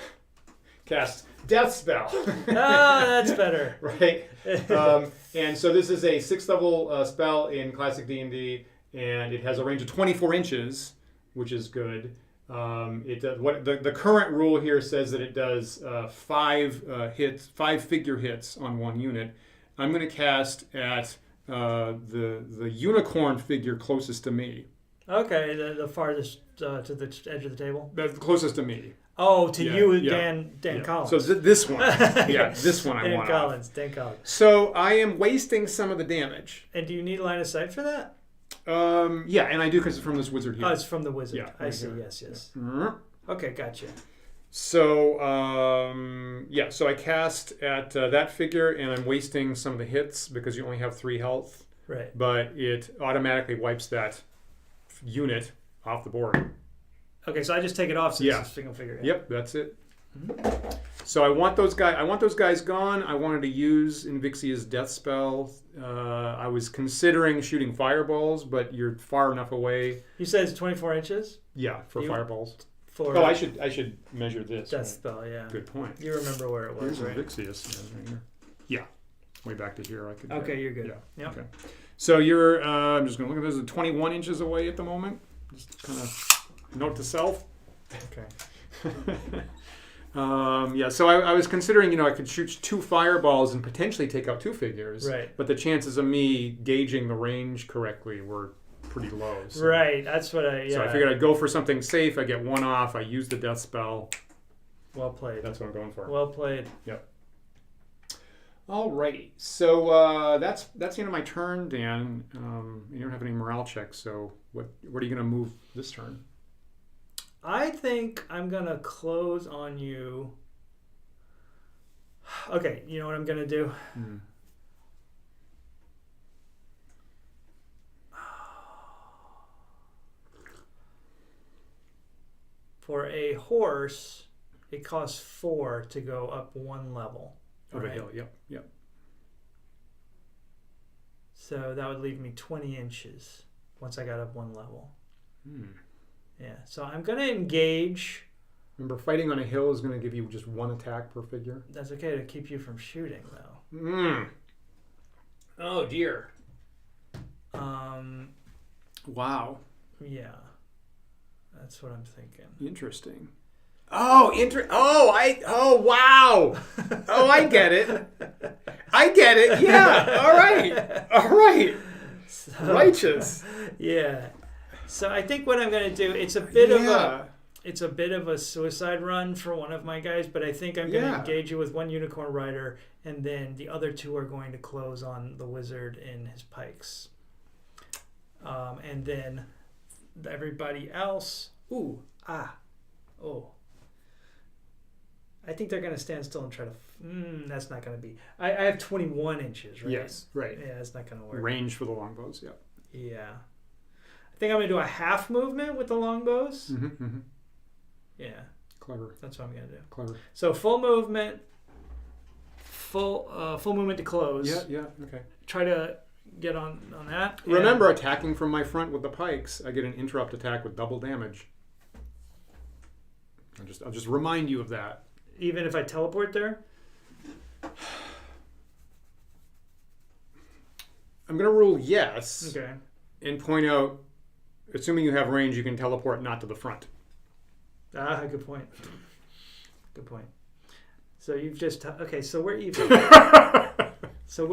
Casts Death Spell. That's better. Right. And so this is a 6th level spell in classic D&D, and it has a range of 24 inches, which is good. It does, what the current rule here says that it does 5 figure hits on one unit. I'm going to cast at the unicorn figure closest to me. Okay, the farthest to the edge of the table. The closest to me. Oh, to you, Dan Collins. So this one, this one I want. Dan Collins. So I am wasting some of the damage. And do you need line of sight for that? Yeah, and I do because it's from this wizard here. Oh, it's from the wizard. Yeah, I see. here. Yes. Yeah. Okay, gotcha. So so I cast at that figure, and I'm wasting some of the hits because you only have 3 health. Right. But it automatically wipes that unit off the board. Okay, so I just take it off since it's a single figure. Yeah. Yep, that's it. So I want those guys gone. I wanted to use Invixia's death spell. I was considering shooting fireballs, but you're far enough away. You said it's 24 inches? Yeah, for fireballs. For I should measure this. Death spell, yeah. Good point. You remember where it was, right? Invixia's. Yeah, way back to here. I could. Okay, you're good. Yeah. Yep. Okay. So you're. I'm just going to look at this. 21 inches away at the moment. Just kind of note to self. Okay. So I was considering, I could shoot 2 fireballs and potentially take out 2 figures. Right. But the chances of me gauging the range correctly were pretty low. So. Right. That's what I. Yeah. So I figured I'd go for something safe. I get 1 off. I use the death spell. Well played. That's what I'm going for. Well played. Yep. Alrighty. So that's the end of my turn, Dan. You don't have any morale checks. So what are you going to move this turn? I think I'm going to close on you. Okay, you know what I'm going to do? For a horse, it costs 4 to go up 1 level. Over hill, yep. So that would leave me 20 inches once I got up 1 level. Yeah, so I'm going to engage. Remember, fighting on a hill is going to give you just 1 attack per figure. That's okay to keep you from shooting, though. Oh, dear. Wow. Yeah, that's what I'm thinking. Interesting. Oh, wow. Oh, I get it. Yeah. All right. So, Righteous. Yeah. So I think what I'm going to do, it's a bit of a suicide run for one of my guys, but I think I'm going to engage you with 1 unicorn rider, and then the other 2 are going to close on the wizard in his pikes. And then everybody else, I think they're going to stand still and try to... that's not going to be... I have 21 inches, right? Yes, right. Yeah, that's not going to work. Range for the longbows, yeah. Yeah. I think I'm going to do a half movement with the longbows. Yeah. Clever. That's what I'm going to do. Clever. So full movement, full movement to close. Yeah, okay. Try to get on that. Remember, attacking from my front with the pikes, I get an interrupt attack with double damage. I'll just remind you of that. Even if I teleport there? I'm going to rule yes. Okay. And point out, assuming you have range, you can teleport not to the front. Good point. Good point. So you've just... okay, so we're even. So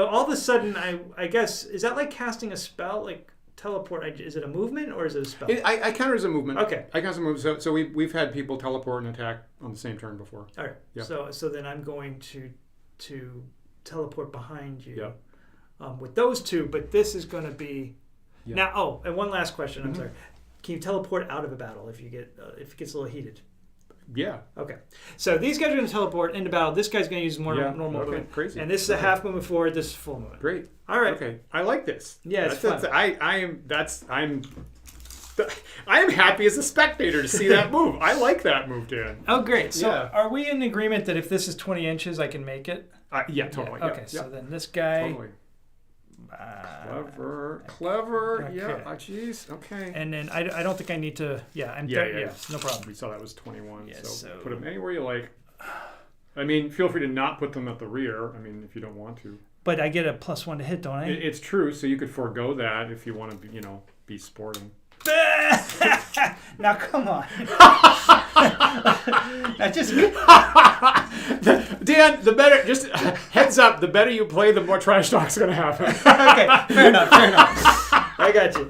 all of a sudden, I guess... Is that like casting a spell? Like teleport? Is it a movement or is it a spell? I count it as a movement. Okay. I count it as a movement. So we've had people teleport and attack on the same turn before. All right. Yeah. So then I'm going to teleport behind you with those 2, but this is going to be now. And one last question. I'm sorry. Can you teleport out of a battle if it gets a little heated? Yeah. Okay. So these guys are going to teleport into battle. This guy's going to use more normal movement. Crazy. And this is a half movement forward. This is full movement. Great. All right. Okay. I like this. Yeah, it's fun. I am happy as a spectator to see that move. I like that move, Dan. Oh, great. So are we in agreement that if this is 20 inches, I can make it? Yeah, totally. Yeah. Okay, so then this guy... Totally. Clever. Okay. Yeah. Jeez. Okay. And then I don't think I need to... Yeah, no problem. We saw that was 21. Yeah, so put them anywhere you like. I mean, feel free to not put them at the rear. I mean, if you don't want to. But I get a +1 to hit, don't I? It's true. So you could forego that if you want to, be sporting. Now come on. That just Dan, the better, just heads up, the better you play, the more trash talk's going to happen. Okay, fair enough. I got you.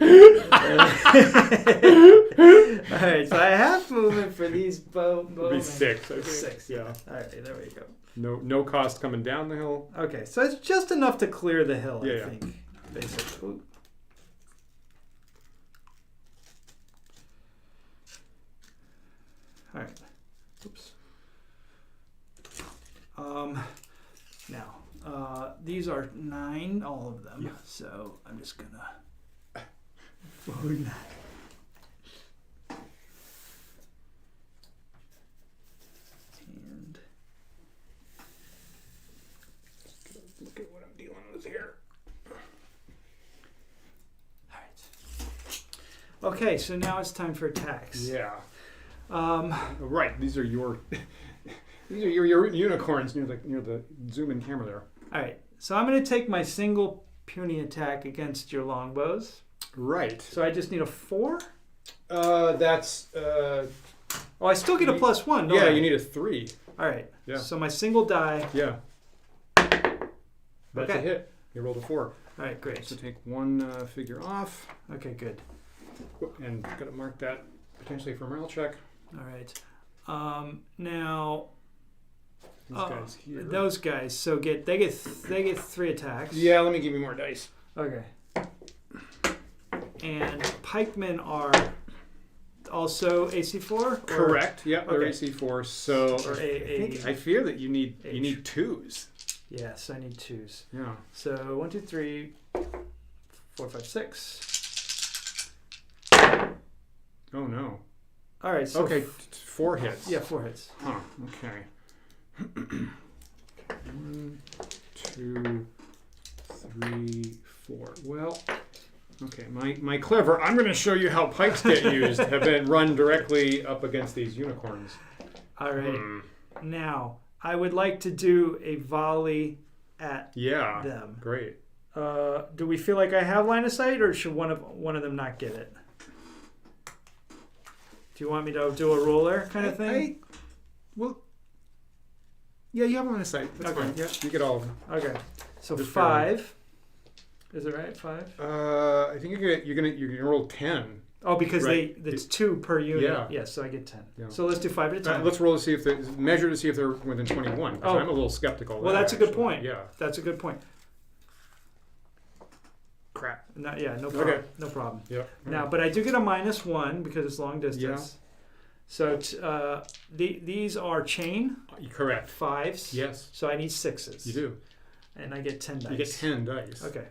All right, so I have movement for these bowmen. It'd be 6. I think. 6, yeah. All right, there we go. No cost coming down the hill. Okay, so it's just enough to clear the hill, Yeah, I think, basically. Ooh. All right. Oops. Now, these are 9, all of them. Yeah. So I'm just gonna Spoon. And Look at what I'm dealing with here. okay, so now it's time for attacks. Yeah. Right. These are your your unicorns near the zoom in camera there. All right, so I'm going to take my single puny attack against your longbows. Right. So I just need a 4. That's Oh, I still get a +1. Don't yeah. I? You need a 3. All right. Yeah. So my single die. Yeah. That's Okay. a hit. You rolled a 4. All right, great. So take one figure off, Okay, good. and got to mark that potentially for morale check. All right. Now These guys here. those guys. So they get 3 attacks. Yeah. Let me give you more dice. Okay. And pikemen are also AC4. Correct. Yeah. They're Okay. AC4. So Or I fear that you need H. 2s. Yes, I need 2s. Yeah. So 1, 2, 3, 4, 5, 6. Oh no. All right. So Okay. 4 hits. Yeah, 4 hits. Huh. Okay. 1, 2, 3, 4. Well, okay. My clever. I'm going to show you how pikes get used. Have been run directly up against these unicorns. All right. Now I would like to do a volley at Yeah. them. Great. Do we feel like I have line of sight, or should one of them not get it? Do you want me to do a roller kind of thing? Well. Yeah, you have line of sight. That's Okay. fine. Yeah, you get all of them. Okay. So Just 5. Is it right? 5. I think you're gonna roll 10. Oh, because Right. it's 2 per unit. Yeah. Yes, so I get 10. Yeah. So let's do 5 at a time. Let's roll to see if measure to see if they're within 21. Because Oh. I'm a little skeptical. of Well, that, that's a good actually. point. Yeah. That's a good point. Crap. No, yeah, no problem. Okay. No problem. Yeah. Now, but I do get a -1 because it's long distance. So these are chain Correct. 5s. Yes. So I need 6s. You do. And I get 10 dice. You get 10 dice. Okay.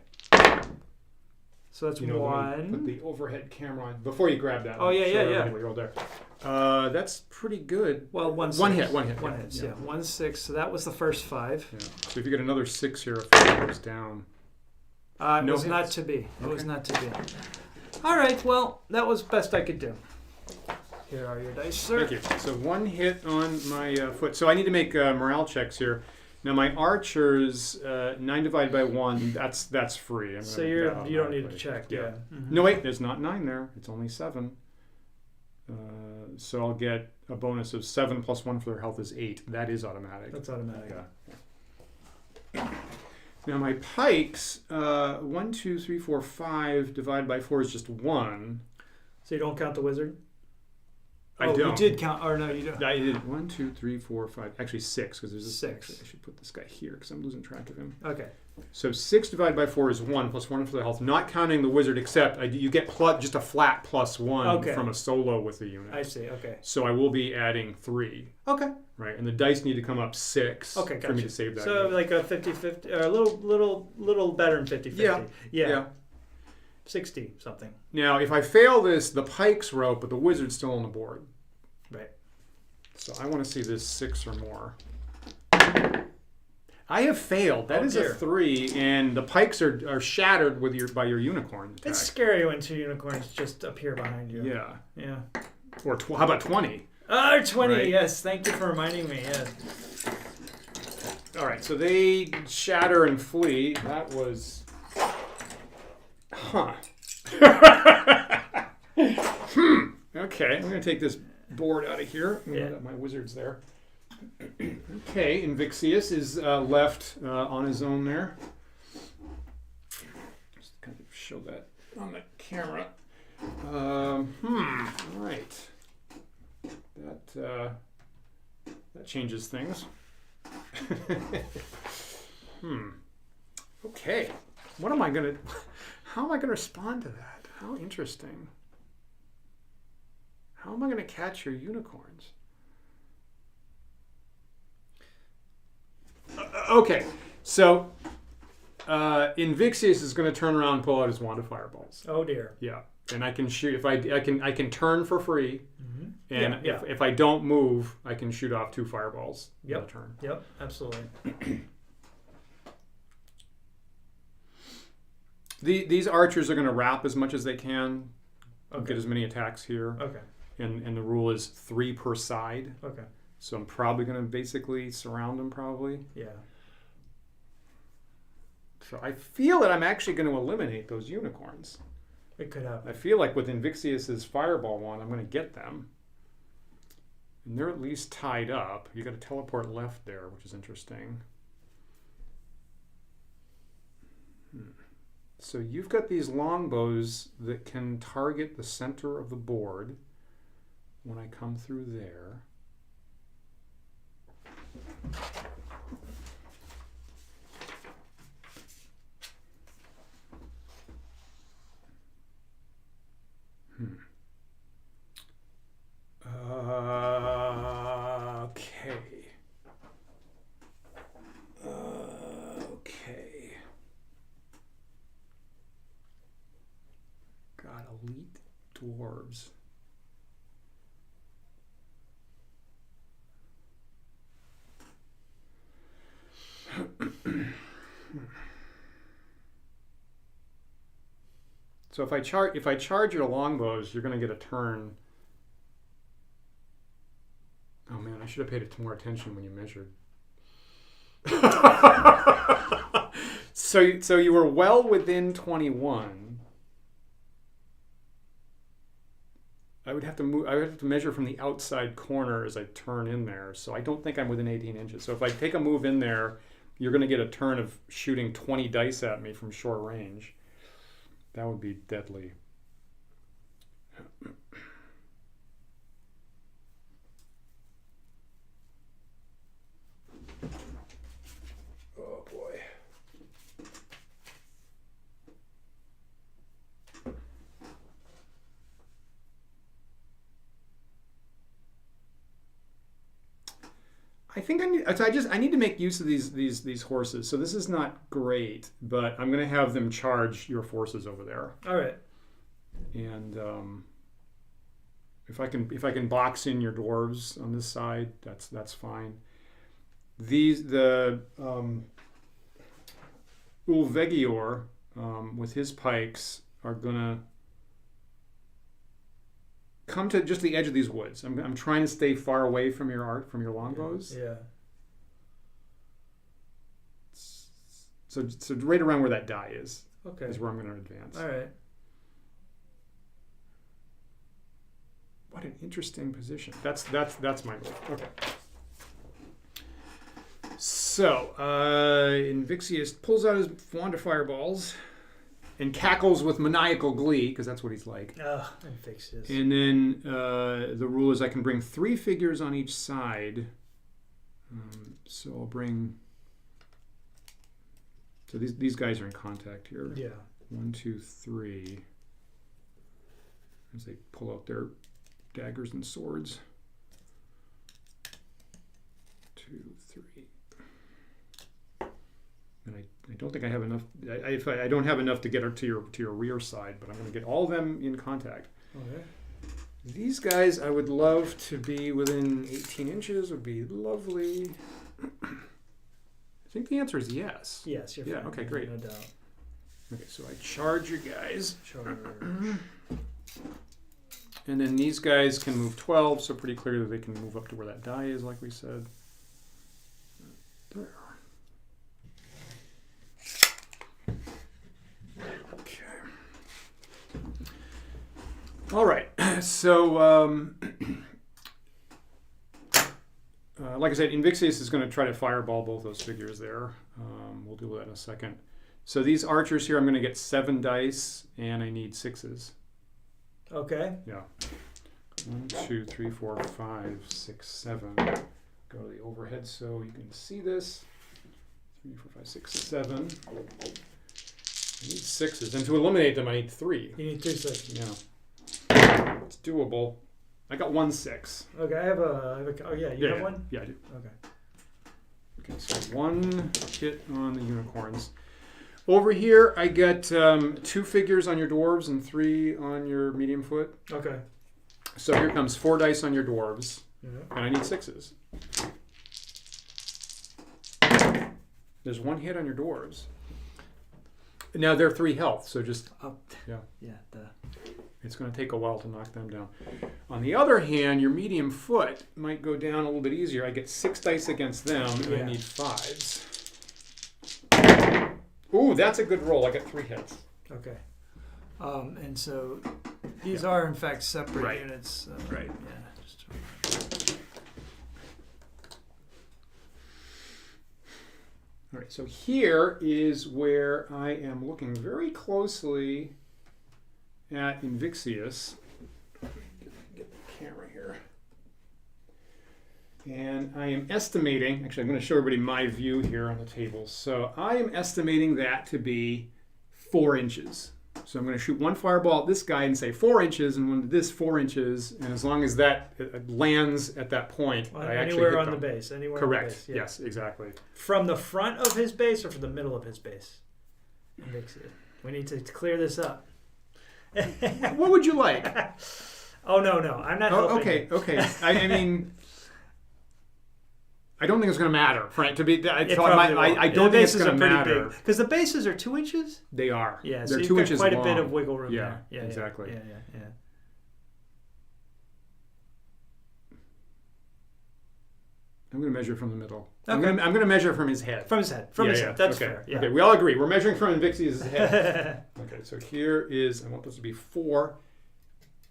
So that's You know, let me 1. put the overhead camera on before you grab that. Oh, yeah, Show yeah, everybody yeah. what you rolled there. That's pretty good. Well, 1 One 6. hit. One One hit. hits, yeah. 1 6. So that was the first 5. Yeah. So if you get another 6 here, if it goes down. It No was not hits. to be. It was Okay. not to be. All right. Well, that was best I could do. Here are your dice, sir. Thank you. So 1 hit on my foot. So I need to make morale checks here. Now my archers, 9 divided by 1. That's free. I'm So gonna make that you don't need to automatically. check. Yeah. Mhm. No, wait. There's not 9 there. It's only 7. So I'll get a bonus of 7 plus 1 for their health is 8. That is automatic. That's automatic. Yeah. Now my pikes, 1, 2, 3, 4, 5 divided by 4 is just 1. So you don't count the wizard? I Oh, don't. you did count. Or no, you don't. I did 1, 2, 3, 4, 5. Actually 6 because there's a 6. I should put this guy here because I'm losing track of him. Okay. So 6 divided by 4 is 1 plus 1 for the health, not counting the wizard. Except you get just a flat +1 Okay. from a solo with the unit. I see. Okay. So I will be adding 3. Okay. Right, and the dice need to come up 6 Okay. for me Gotcha. to save that. So unit. like a 50-50, or a little better than 50-50. Yeah. 60 something. Now, if I fail this, the pikes are out, but the wizard's still on the board. Right. So I want to see this 6 or more. I have failed. That is dear. a 3, and the pikes are shattered by your unicorn attack. It's scary when 2 unicorns just appear behind you. Yeah. Yeah. Or how about 20? Oh, 20. Right. Yes. Thank you for reminding me. Yes. All right, so they shatter and flee. That was... Huh. Okay, I'm going to take this board out of here. I'm Yeah. got my wizards there. Okay, Invixius is left on his own there. Just kind of show that on the camera. All right. That changes things. Okay. What am I going to... How am I going to respond to that? How interesting. How am I going to catch your unicorns? Okay, so Invixius is going to turn around and pull out his wand of fireballs. Oh dear. Yeah, and I can shoot if I can turn for free, and Yeah. if I don't move, I can shoot off 2 fireballs in a turn. Yep, absolutely. These archers are going to wrap as much as they can, get as many attacks here. Okay. And the rule is 3 per side. Okay. So I'm probably going to basically surround them probably. Yeah. So I feel that I'm actually going to eliminate those unicorns. It could happen. I feel like with Invixius's fireball one, I'm going to get them. And they're at least tied up. You got a teleport left there, which is interesting. So you've got these longbows that can target the center of the board when I come through there. Okay. God, Elite Dwarves. So if I charge your longbows, you're going to get a turn. Oh man, I should have paid more attention when you measured. So you were well within 21. I would have to move. I would have to measure from the outside corner as I turn in there. So I don't think I'm within 18 inches. So if I take a move in there, you're going to get a turn of shooting 20 dice at me from short range. That would be deadly. Oh boy. I think I need to make use of these horses. So this is not great, but I'm going to have them charge your forces over there. All right. And if I can box in your dwarves on this side, that's fine. The Ulvegior with his pikes are gonna come to just the edge of these woods. I'm trying to stay far away from your longbows. Yeah. So right around where that die is. Okay. Is where I'm going to advance. All right. What an interesting position. That's my move. Okay. So Invixius pulls out his wand of fireballs and cackles with maniacal glee, because that's what he's like. And fix this. And then the rule is I can bring 3 figures on each side. So I'll bring... So these guys are in contact here. Yeah. 1, 2, 3. As they pull out their daggers and swords. 2, 3. And I don't think I have enough. I don't have enough to get her to your rear side, but I'm going to get all of them in contact. Okay. These guys, I would love to be within 18 inches. Would be lovely. I think the answer is yes. Yes, you're Yeah. fine. Okay. Great. No doubt. Okay. So I charge you guys, Sure. and then these guys can move 12. So pretty clear that they can move up to where that die is, like we said. There. All right, so like I said, Invixius is going to try to fireball both those figures there. We'll deal with that in a second. So these archers here, I'm going to get 7 dice, and I need 6s. Okay. Yeah. 1, 2, 3, 4, 5, 6, 7. Go to the overhead so you can see this. 3, 4, 5, 6, 7. I need 6s, and to eliminate them, I need 3. You need 2 6. Yeah. It's doable. I got 1 6. Okay, I have a oh yeah, you have one? Yeah, I do. Okay. Okay, so 1 hit on the unicorns. Over here, I get 2 figures on your dwarves and 3 on your medium foot. Okay. So here comes 4 dice on your dwarves, Mm-hmm. and I need 6s. There's 1 hit on your dwarves. Now they're 3 health, so just yeah. It's going to take a while to knock them down. On the other hand, your medium foot might go down a little bit easier. I get 6 dice against them, and I need 5s. Ooh, that's a good roll. I got 3 hits. Okay. And so these are in fact separate Right. units. Right. Yeah. Just All right, so here is where I am looking very closely at Invixious. Get the camera here. And I am estimating, actually I'm going to show everybody my view here on the table. So I am estimating that to be 4 inches. So I'm going to shoot 1 fireball at this guy and say 4 inches, and one to this 4 inches, and as long as that lands at that point, I actually anywhere hit on them. the base. Anywhere Correct. on the base. Yeah. Yes, exactly. From the front of his base or from the middle of his base? We need to clear this up. What would you like? Oh, no. I'm not helping. Okay. I mean, I don't think it's going to matter. Frank, to be, I It don't probably won't. think it's bases going to are pretty matter. big. Because the bases are 2 inches? They are. Yeah, They're so 2 you've inches got quite long. a bit of wiggle room Yeah, there. exactly. Yeah. I'm going to measure from the middle. Okay. I'm going to measure from his head. From his head. That's okay. fair. Yeah. Okay, we all agree. We're measuring from Invixious' head. Okay, so here is, I want this to be 4.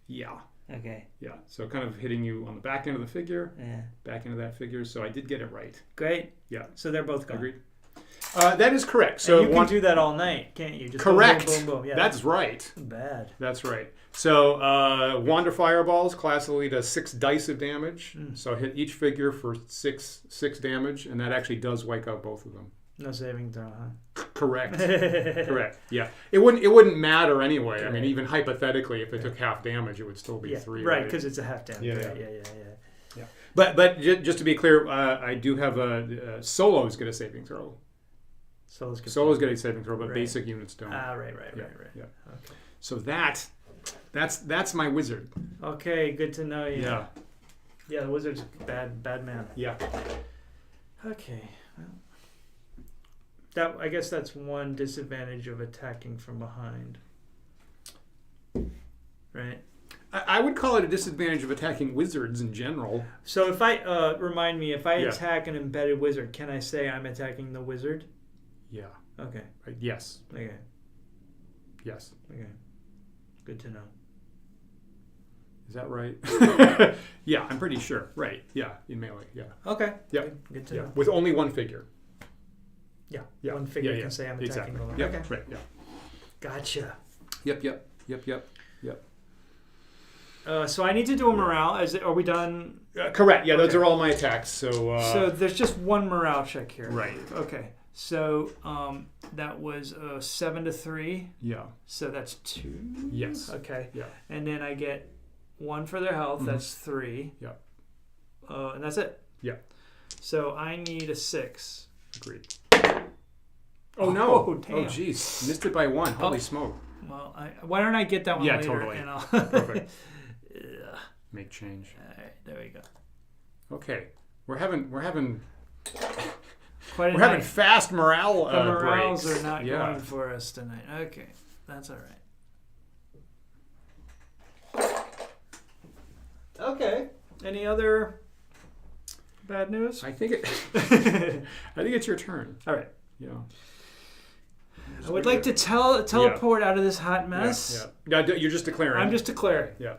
Yeah. Okay. Yeah, so kind of hitting you on the back end of the figure, Yeah. back end of that figure. So I did get it right. Great. Yeah. So they're both gone. Agreed. That is correct. So and you can do that all night, can't you? Just correct. Boom, boom, boom. Yeah. That's right. Bad. That's right. So Wander Fireballs classically does 6 dice of damage. So hit each figure for 6 damage, and that actually does wipe out both of them. No saving throw, huh? Correct. Correct. Yeah. It wouldn't matter anyway. I mean, even hypothetically, if they took half damage, it would still be 3. Right, because it's a half damage. Yeah. Yeah. But just to be clear, I do have a solos get a saving throw. Solos get a saving throw, but Right. basic units don't. Right. Yeah. Okay. So that's my wizard. Okay, good to know you. Yeah. Yeah, the wizard's bad man. Yeah. Okay. Well, I guess that's one disadvantage of attacking from behind. Right? I would call it a disadvantage of attacking wizards in general. So if I remind me, if I Yeah. attack an embedded wizard, can I say I'm attacking the wizard? Yeah. Okay. Yes. Okay. Yes. Okay. Good to know. Is that right? Yeah, I'm pretty sure. Right. Yeah, in melee. Yeah. Okay. Yeah. Good to Yeah. know. With only one figure. Yeah. Yeah. One figure Yeah, can say I'm attacking exactly. the wizard. Yep. Okay. Right. Yeah. Gotcha. Yep. So I need to do a morale. Are we done? Correct. Yeah, those Okay. are all my attacks. So. So there's just one morale check here. Right. Okay. So that was 7 to 3. Yeah. So that's 2. Yes. Okay. Yeah. And then I get 1 for their health. That's 3. Yeah. And that's it. Yeah. So I need a 6. Agreed. Oh no! Oh, damn. Oh jeez, missed it by 1. Holy smoke! Well, why don't I get that one Yeah, later? totally. And I'll Perfect. Make change. All right, there we go. Okay, we're having Quite a we're having night. fast morale The morales breaks. are not Yeah. going for us tonight. Okay, that's all right. Okay. Any other bad news? I think it's your turn. All right. Yeah. I would like to teleport out of this hot mess. Yeah. No, you're just declaring. I'm just declaring. Yeah.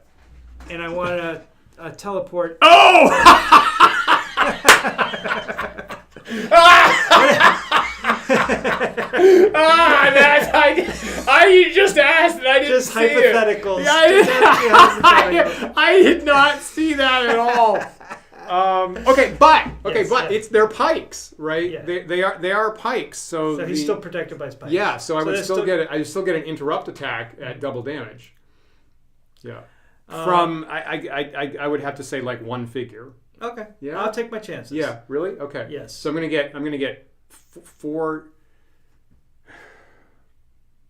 And I want to teleport. Oh! I just asked and I didn't Just see hypotheticals. it. Yeah, Hypotheticals. I did not see that at all. But they're pikes, right? Yeah. They are pikes. So he's still protected by his pikes. Yeah, so I would there's still get it. I still get an interrupt attack at double damage. Yeah. From I would have to say like 1 figure. Okay. Yeah. I'll take my chances. Yeah. Really? Okay. Yes. So I'm gonna get 4.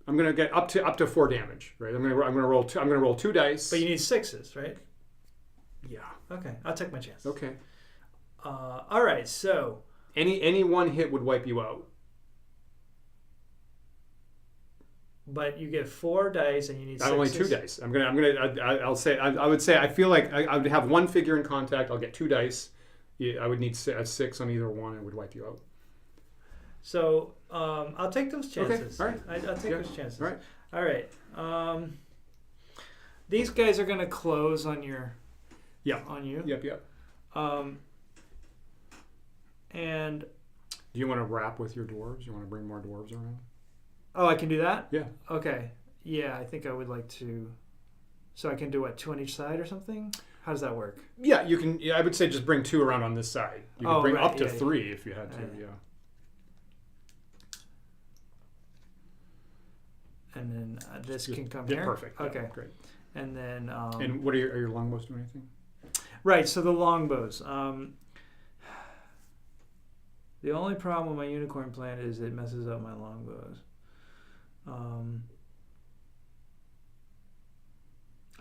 I'm gonna get up to 4 damage. Right. I'm gonna roll 2 dice. But you need 6s, right? Yeah. Okay, I'll take my chance. Okay. All right, so Any one hit would wipe you out. but you get 4 dice and you need 6s. Only 2 dice. I'll say I would say I feel like I would have 1 figure in contact. I'll get 2 dice. Yeah, I would need a 6 on either one. It would wipe you out. So I'll take those chances. Okay. All right. I'll take those chances. All right. All right. These guys are going to close on your. Yeah. On you. Yep. And. Do you want to wrap with your dwarves? You want to bring more dwarves around? Oh, I can do that? Yeah. Okay. Yeah, I think I would like to. So I can do what, 2 on each side or something? How does that work? Yeah, you can. Yeah, I would say just bring 2 around on this side. You could bring up to 3 if you had to. Yeah. And then this can come here. Perfect. Okay. Yeah, great. And then. And what are your longbows doing anything? Right. So the longbows. The only problem with my unicorn plan is it messes up my longbows.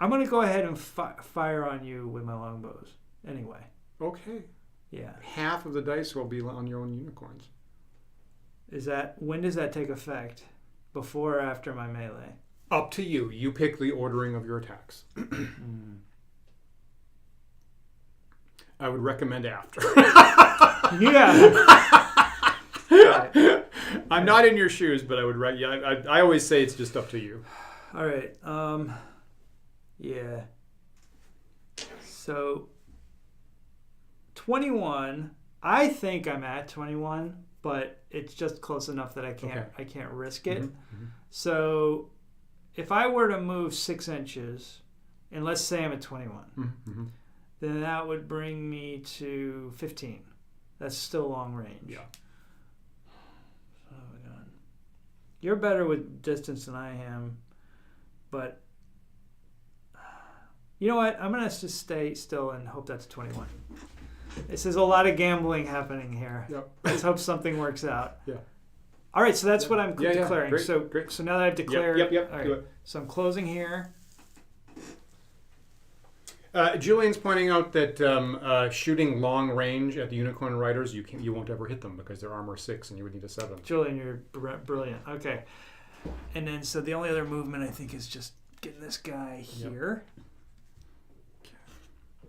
I'm going to go ahead and fire on you with my longbows anyway. Okay. Yeah. Half of the dice will be on your own unicorns. When does that take effect? Before or after my melee? Up to you. You pick the ordering of your attacks. I would recommend after. Yeah. I'm not in your shoes, but I would. I always say it's just up to you. All right. Yeah. So 21. I think I'm at 21, but it's just close enough that I can't risk it. Mm-hmm. So if I were to move 6 inches, and let's say I'm at 21, then that would bring me to 15. That's still long range. Yeah. Oh my God. You're better with distance than I am, but you know what? I'm gonna just stay still and hope that's 21. This is a lot of gambling happening here. Yep. Let's hope something works out. Yeah. All right, so that's what I'm declaring. Great, so great. So now that I've declared. Yep. All right, Do it. so I'm closing here. Julian's pointing out that shooting long range at the unicorn riders, you won't ever hit them because they're armor 6 and you would need a 7. Julian, you're brilliant. Okay. And then so the only other movement I think is just getting this guy here.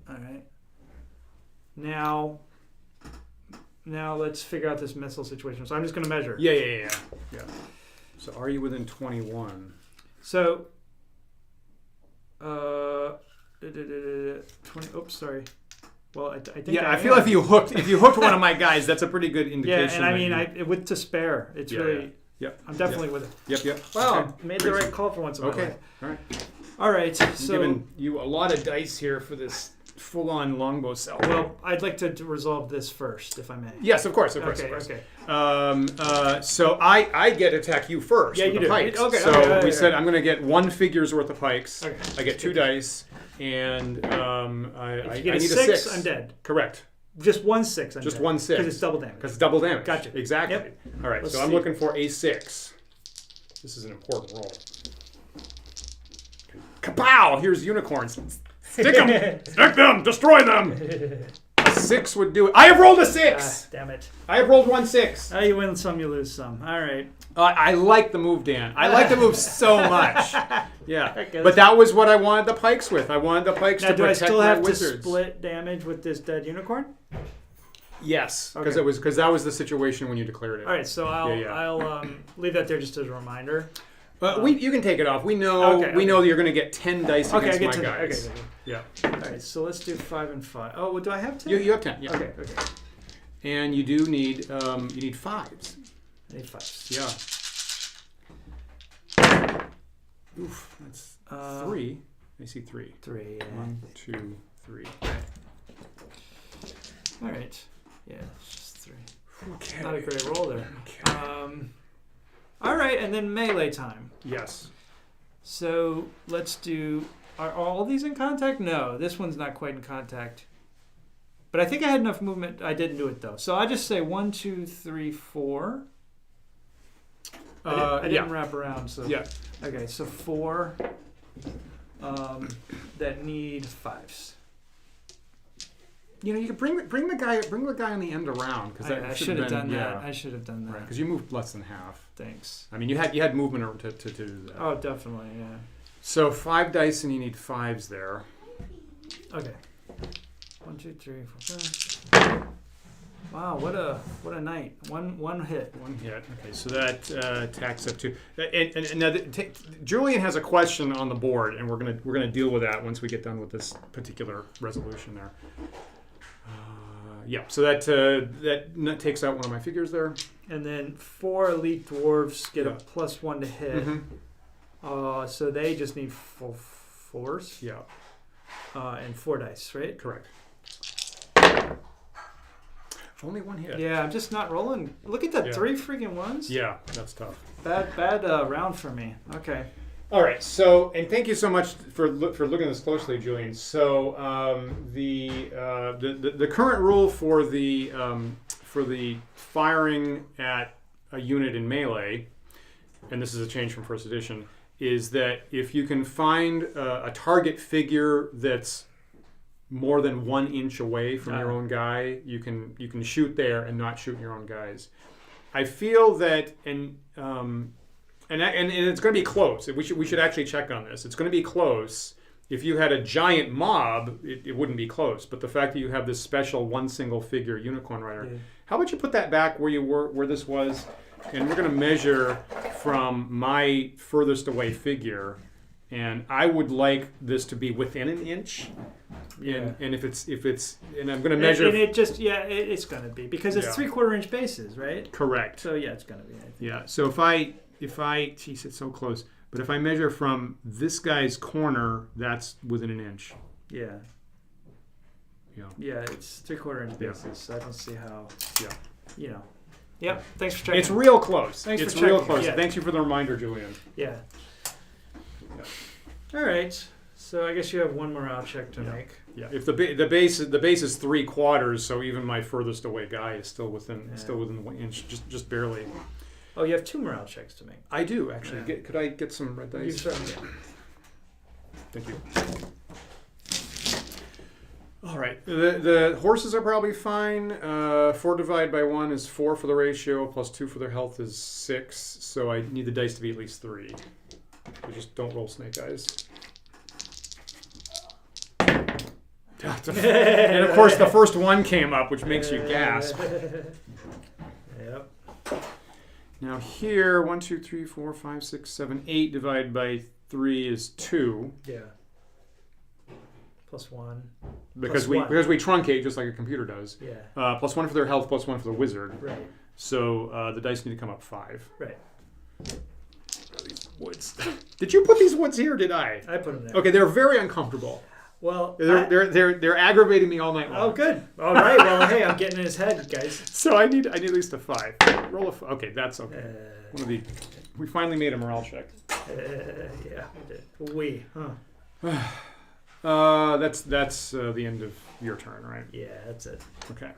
All right. Now let's figure out this missile situation. So I'm just going to measure. Yeah. So are you within 21? So 20. Oops, sorry. Well, I think. Yeah, I feel if you hooked one of my guys, that's a pretty good indication. Yeah, and I mean, with to spare, it's really. Yep. I'm definitely with it. Yep. Wow, Okay. made the right call for once in my life. All right. All right. I'm So giving you a lot of dice here for this full-on longbow cell. well, I'd like to resolve this first, if I may. Yes, of course. Okay. So I get attack you first. Yeah, with you the do. Pikes. Okay, So okay, we said I'm going to get 1 figure's worth of pikes. Okay. I get 2 dice, and If I you get need a 6, I'm dead. Correct. Just 1 6. I'm Just dead. 1 6. Because it's double damage. Because it's double damage. Gotcha. Exactly. Yep. All right. Let's so I'm see. looking for a 6. This is an important roll. Kapow! Here's unicorns. Stick them! Stick them! Destroy them! A 6 would do it. I have rolled a 6! Damn it. I have rolled 1 6. You win some, you lose some. All right. I like the move, Dan. I like the move so much. Yeah. Okay, But that was what I wanted the pikes with. I wanted the pikes Now, to do I protect still my have wizards. to split damage with this dead unicorn? Yes, because Okay. that was the situation when you declared it. All right, so I'll Yeah. I'll leave that there just as a reminder. You can take it off. We know Okay. know that you're going to get 10 dice Okay, I against get my to guys. Okay. Yeah. All right, so let's do 5 and 5. Oh, well, do I have 10? You have 10. Yeah. Okay. And you do need 5s. I need 5. Yeah. Oof, that's 3. I see 3. 3. Yeah. 1, 2, 3. All right. Yeah, it's just 3. Okay. Not a great roll there. Okay. All right, and then melee time. Yes. So let's do. Are all these in contact? No, this one's not quite in contact. But I think I had enough movement. I didn't do it though. So I just say 1, 2, 3, 4. I didn't wrap around. So Yeah. Okay, so 4 that need 5s. You know, you could bring the guy on the end around because I should have done that. I should have done that. Right, because you moved less than half. Thanks. I mean, you had movement to do that. Oh, definitely, yeah. So 5 dice and you need 5s there. Okay. 1, 2, 3, 4, 5. Wow, what a night. One hit. One hit. Okay, so that tacks up to. And now Julian has a question on the board, and we're gonna deal with that once we get done with this particular resolution there. Yeah, so that takes out one of my figures there. And then 4 elite dwarves get Yeah. a +1 to hit. So they just need 4s. Yeah, And 4 dice, right? correct. Only one hit. Yeah, I'm just not rolling. Look at that, Yeah. 3 freaking ones. Yeah, that's tough. Bad round for me. Okay. All right. So, and thank you so much for looking at this closely, Julian. So, the current rule for the firing at a unit in melee, and this is a change from first edition, is that if you can find a target figure that's more than 1 inch away from your own guy, you can shoot there and not shoot your own guys. I feel that and it's going to be close. We should actually check on this. It's going to be close. If you had a giant mob, it wouldn't be close. But the fact that you have this special one single figure unicorn rider, how about you put that back where this was, and we're going to measure from my furthest away figure, and I would like this to be within 1 inch. Yeah. And if it's and I'm going to measure. And it just it's going to be because it's 3/4 inch bases, right? Correct. So yeah, it's going to be. I think. Yeah. So if I geez, it's so close. But if I measure from this guy's corner, that's within 1 inch. Yeah. Yeah. Yeah, it's 3/4 inch bases. Yeah. So I don't see how. Yeah. You know. Yep. Thanks for checking. It's real close. Thanks for it's real checking. close. Yeah. Thanks you for the reminder, Julian. Yeah. Yeah. All right. So I guess you have one morale check to make. Yeah. If the base is 3/4, so even my furthest away guy is still within 1 inch, just barely. Oh, you have 2 morale checks to make. I do actually. Yeah. Could I get some red dice? You certainly can. Thank you. All right. The horses are probably fine. 4 divided by 1 is 4 for the ratio, plus 2 for their health is 6. So I need the dice to be at least 3. So just don't roll snake eyes. And of course, the first one came up, which makes you gasp. Yep. Now here, 1, 2, 3, 4, 5, 6, 7, 8 divided by 3 is 2. Yeah. +1. Because Plus we truncate just like a computer does. Yeah. +1 for their health, +1 for the wizard. Right. So the dice need to come up 5. Right. These woods. Did you put these woods here? Or did I? I put them there. Okay, they're very uncomfortable. Well, They're aggravating me all night long. Oh, good. All right. Well, hey, I'm getting in his head, guys. So I need at least a 5. Roll a. Okay, that's okay. One of the. We finally made a morale check. Yeah, we did. Huh. That's the end of your turn, right? Yeah, that's it. Okay.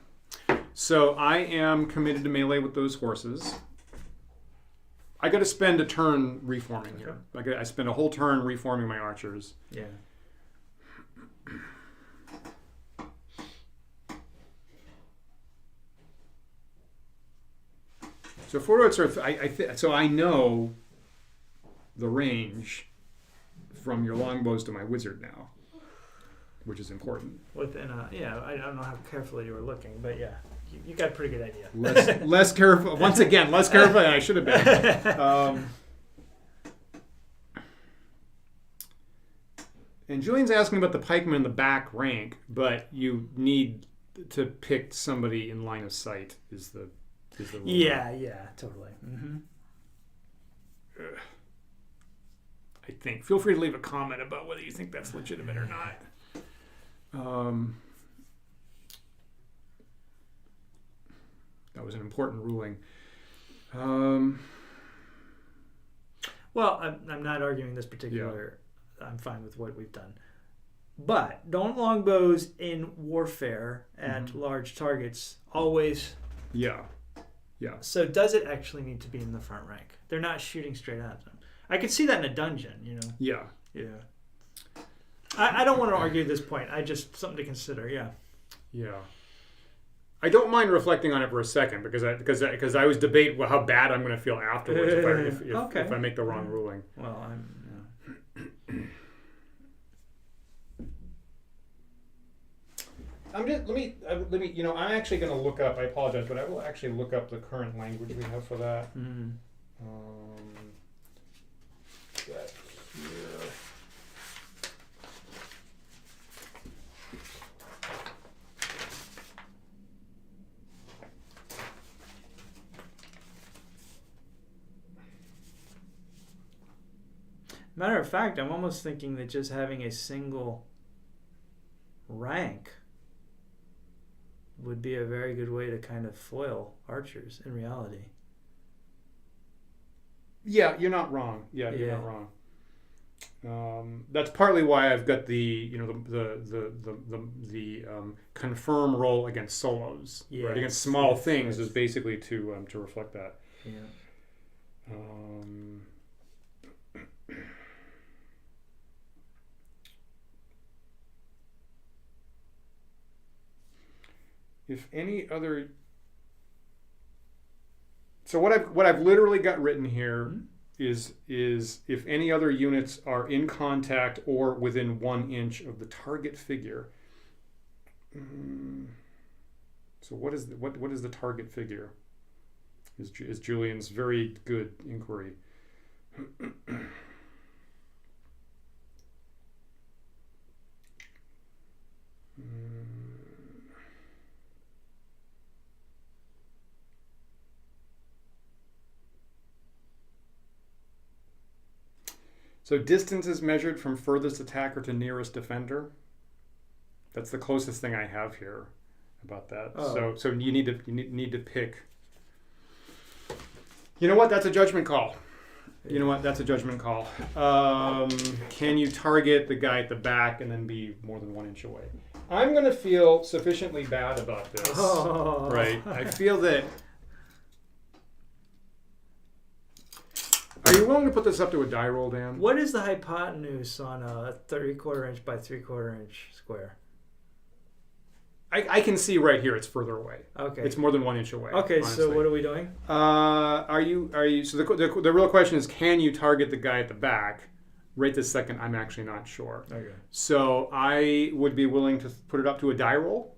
So I am committed to melee with those horses. I got to spend a turn reforming here. I spend a whole turn reforming my archers. Yeah. So for sort of, so I know the range from your longbows to my wizard now, which is important. Within I don't know how carefully you were looking, but yeah, you got a pretty good idea. Less careful. Once again, less careful than I should have been. And Julian's asking about the pikemen in the back rank, but you need to pick somebody in line of sight. Is the rule. Yeah, totally. Mm-hmm. I think. Feel free to leave a comment about whether you think that's legitimate or not. That was an important ruling. Well, I'm not arguing this particular. I'm fine with what we've done. But don't longbows in warfare at large targets always Yeah. So does it actually need to be in the front rank? They're not shooting straight at them. I could see that in a dungeon, you know. Yeah. Yeah. I don't want to argue this point. I just something to consider. Yeah. Yeah. I don't mind reflecting on it for a second because I always debate how bad I'm going to feel afterwards if I make the wrong ruling. Well, Let me. I'm actually going to look up. I apologize, but I will actually look up the current language we have for that. Mm. That here. Matter of fact, I'm almost thinking that just having a single rank would be a very good way to kind of foil archers in reality. Yeah, you're not wrong. You're not wrong. That's partly why I've got the confirm roll against solos, right? Against small things is basically to reflect that. Yeah. If any other, so what I've literally got written here is if any other units are in contact or within 1 inch of the target figure. So what is the target figure? Is Julian's very good inquiry. So distance is measured from furthest attacker to nearest defender. That's the closest thing I have here about that. Oh. So you need to pick. You know what? That's a judgment call. Can you target the guy at the back and then be more than 1 inch away? I'm going to feel sufficiently bad about this. Oh. Right. I feel that. Are you willing to put this up to a die roll, Dan? What is the hypotenuse on a 3/4 inch by 3/4 inch square? I can see right here. It's further away. Okay. It's more than 1 inch away. Okay. honestly. So what are we doing? Are you? So the real question is, can you target the guy at the back? Right this second, I'm actually not sure. Okay. So I would be willing to put it up to a die roll.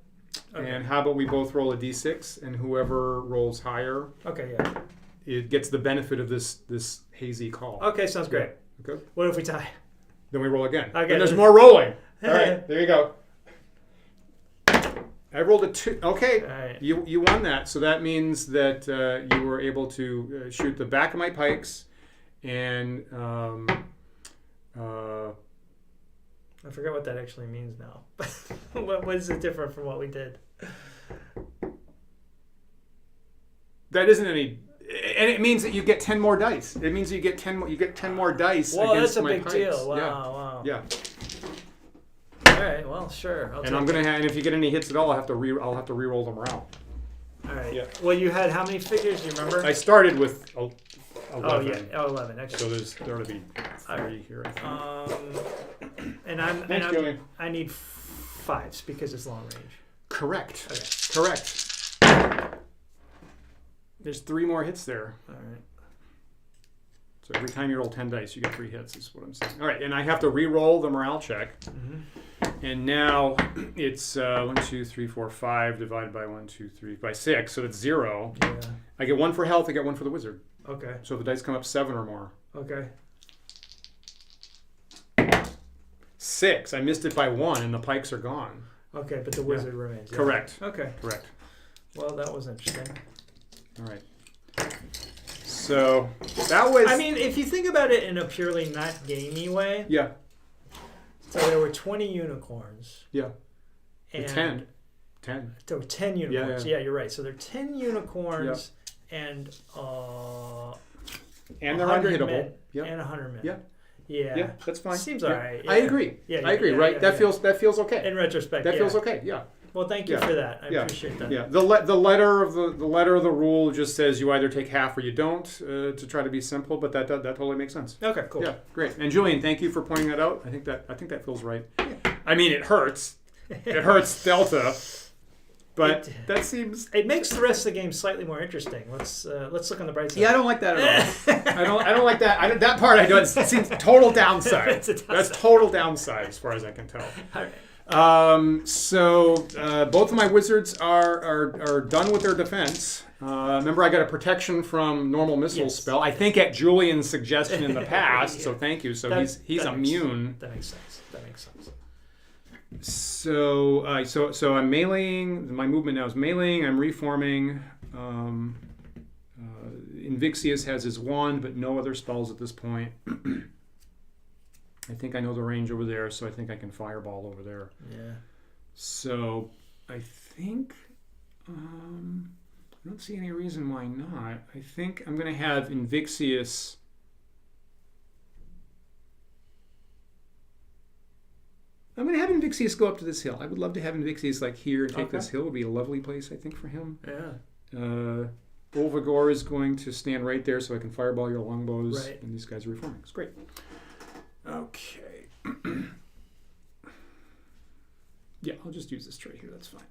Okay. And how about we both roll a d6, and whoever rolls higher, Okay. Yeah. it gets the benefit of this hazy call. Okay. Sounds great. Okay. What if we tie? Then we roll again. Okay. And there's more rolling. All right. There you go. I rolled a 2. Okay. All right. You won that. So that means that you were able to shoot the back of my pikes, and I forgot what that actually means now. What is it different from what we did? that isn't any. And it means that you get 10 more dice. It means you get 10 more dice Well, against that's a my big pikes. deal. Wow. Yeah. Wow. Yeah. All right. Well, sure. And I'm gonna and if you get any hits at all, I'll have to re-roll them around. All right. Yeah. Well, you had how many figures? Do you remember? I started with 11. Oh yeah. Oh, 11. Excellent. So there ought to be 3 here. I think. And Julian. I need 5s because it's long range. Correct. Okay. Correct. There's 3 more hits there. All right. So every time you roll 10 dice, you get 3 hits, is what I'm saying. All right, and I have to re-roll the morale check. Mm-hmm. And now it's 1, 2, 3, 4, 5 divided by 1, 2, 3 by 6, so it's 0. Yeah. I get 1 for health, I get 1 for the wizard. Okay. So the dice come up 7 or more. Okay. 6. I missed it by 1, and the pikes are gone. Okay, but the wizard remains. Yeah. Correct. Okay. Correct. Well, that was interesting. All right. So that was. I mean, if you think about it in a purely not gamey way, Yeah. so there were 20 unicorns. Yeah. And 10. 10. There were 10 unicorns. Yeah. Yeah, you're right. So there are 10 unicorns and And they're 100 unhittable. men. Yeah. And 100 men. Yeah. Yeah. Yeah. That's fine. Seems yeah. all right. I Yeah. agree. Yeah, I agree. yeah, right. yeah, That yeah. feels okay. In retrospect, That yeah. feels okay. Yeah. Well, thank you Yeah. for that. I Yeah. appreciate that. Yeah, the letter of the rule just says you either take half or you don't to try to be simple, but that totally makes sense. Okay, cool. Yeah, great. And Julian, thank you for pointing that out. I think that feels right. I mean, it hurts. It hurts Delta, but that seems. It makes the rest of the game slightly more interesting. Let's look on the bright side. Yeah, I don't like that at all. I don't like that. That part I don't. It seems total downside. It's a downside. That's total downside as far as I can tell. All right. So both of my wizards are done with their defense. Remember, I got a protection from normal missile spell. I think at Julian's suggestion in the past. So thank you. So he's immune. That makes sense. So I'm meleeing. My movement now is meleeing. I'm reforming. Invixious has his wand, but no other spells at this point. I think I know the range over there, so I think I can fireball over there. Yeah. So I think I don't see any reason why not. I think I'm going to have Invixious. I'm going to have Invixious go up to this hill. I would love to have Invixious like here and take this hill. It would be a lovely place, I think, for him. Yeah. Ulvagor is going to stand right there so I can fireball your longbows. Right. And these guys are reforming. It's great. Okay. Yeah, I'll just use this tray here. That's fine.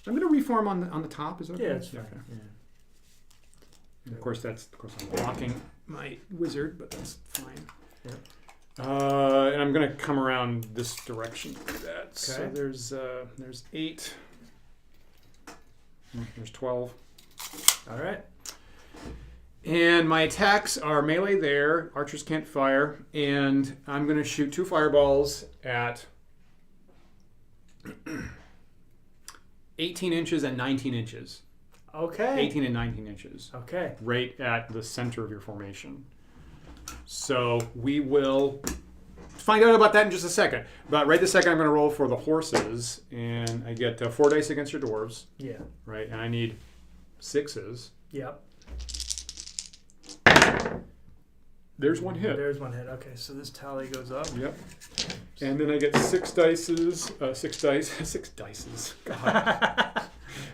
I'm going to reform on the top. Is that okay? Yeah, it's fine. Okay. Yeah. And of course, I'm blocking my wizard, but that's fine. Yep. And I'm going to come around this direction like that. Okay. So there's 8. There's 12. All right. And my attacks are melee there. Archers can't fire. And I'm going to shoot 2 fireballs at 18 inches and 19 inches. Okay. 18 and 19 inches. Okay. Right at the center of your formation. So we will find out about that in just a second. But right this second, I'm going to roll for the horses. And I get 4 dice against your dwarves. Yeah. Right? And I need 6s. Yep. There's 1 hit. There's 1 hit. Okay, so this tally goes up. Yep. And then I get 6 dices. 6 dice. 6 dices. God.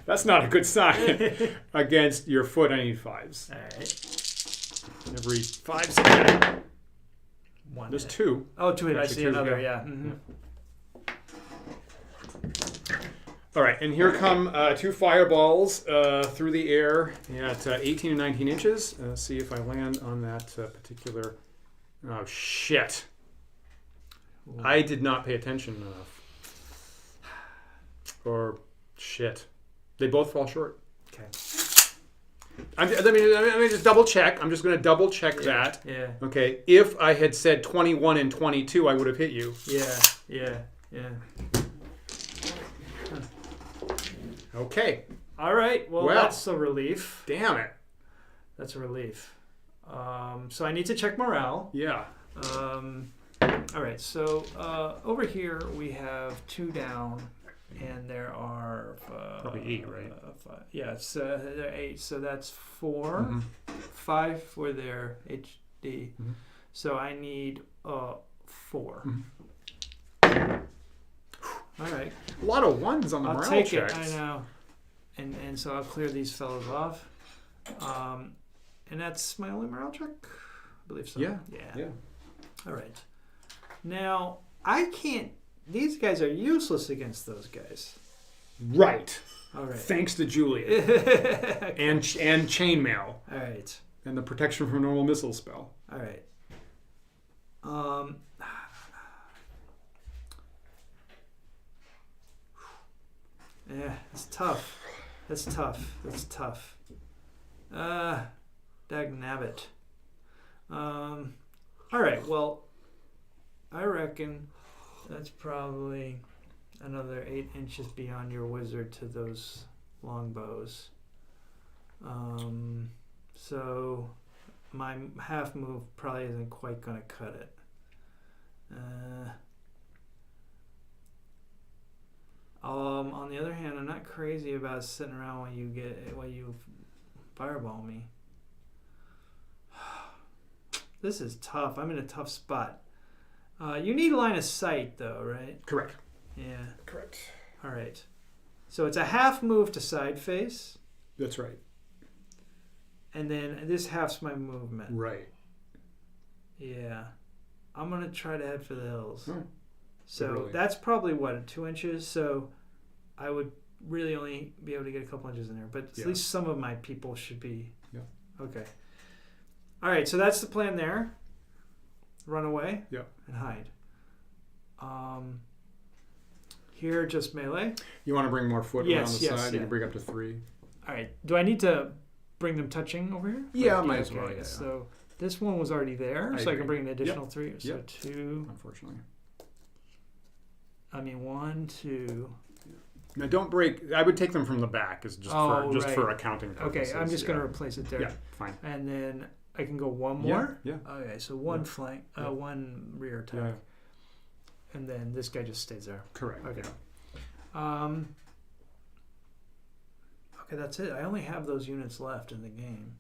That's not a good sign. Against your foot, I need 5s. All right. Every 5's a hit. 1 There's hit. 2. Oh, 2 hit. I Actually, see 2, another. yeah. Yeah. Mm-hmm. All right, and here come 2 fireballs through the air at 18 and 19 inches. See if I land on that particular... Oh, shit. Ooh. I did not pay attention enough. Or shit. They both fall short. Okay. Let me just double check. I'm just going to double check that. Yeah. Okay, if I had said 21 and 22, I would have hit you. Yeah. Okay. All right. Well, that's a relief. Damn it. That's a relief. So I need to check morale. Yeah. All right. So over here we have 2 down, and there are Probably 8, right? 5. Yeah, there are 8. So that's 4, Mm-hmm. 5 for their HD. Mm-hmm. So I need 4. Mm-hmm. All right. A lot of 1s on the I'll morale take checks. it. I know. And so I'll clear these fellows off. And that's my only morale check? I believe so. Yeah. All right. Now, I can't... These guys are useless against those guys. Right. All right. Thanks to Julian. and chainmail. All right. And the protection from normal missile spell. All right. Yeah, it's tough. That's tough. Dagnabbit. All right, well, I reckon that's probably another 8 inches beyond your wizard to those longbows. So my half move probably isn't quite going to cut it. On the other hand, I'm not crazy about sitting around while you fireball me. This is tough. I'm in a tough spot. You need line of sight, though, right? Correct. Yeah. Correct. All right. So it's a half move to side face, That's right. and then this half's my movement. Right. Yeah. I'm going to try to head for the hills. Oh, So really? that's probably, 2 inches? So I would really only be able to get a couple inches in there. But at least some of my people should be... Yeah. Okay. All right, so that's the plan there. Run away. Yeah. And hide. Here, just melee. You want to bring more foot around the side? Yeah. You can bring up to 3. All right. Do I need to bring them touching over here? Yeah, might as well. Yeah. So this one was already there, so I can bring an additional 3. So Yep. 2. Unfortunately. 1, 2. Now don't break. I would take them from the back, is just for accounting purposes. Okay, I'm just going to replace it there. Yeah, fine. And then I can go one more. Yeah. Okay, so one flank, one rear attack, Yeah. and then this guy just stays there. Correct. Okay. Okay, that's it. I only have those units left in the game.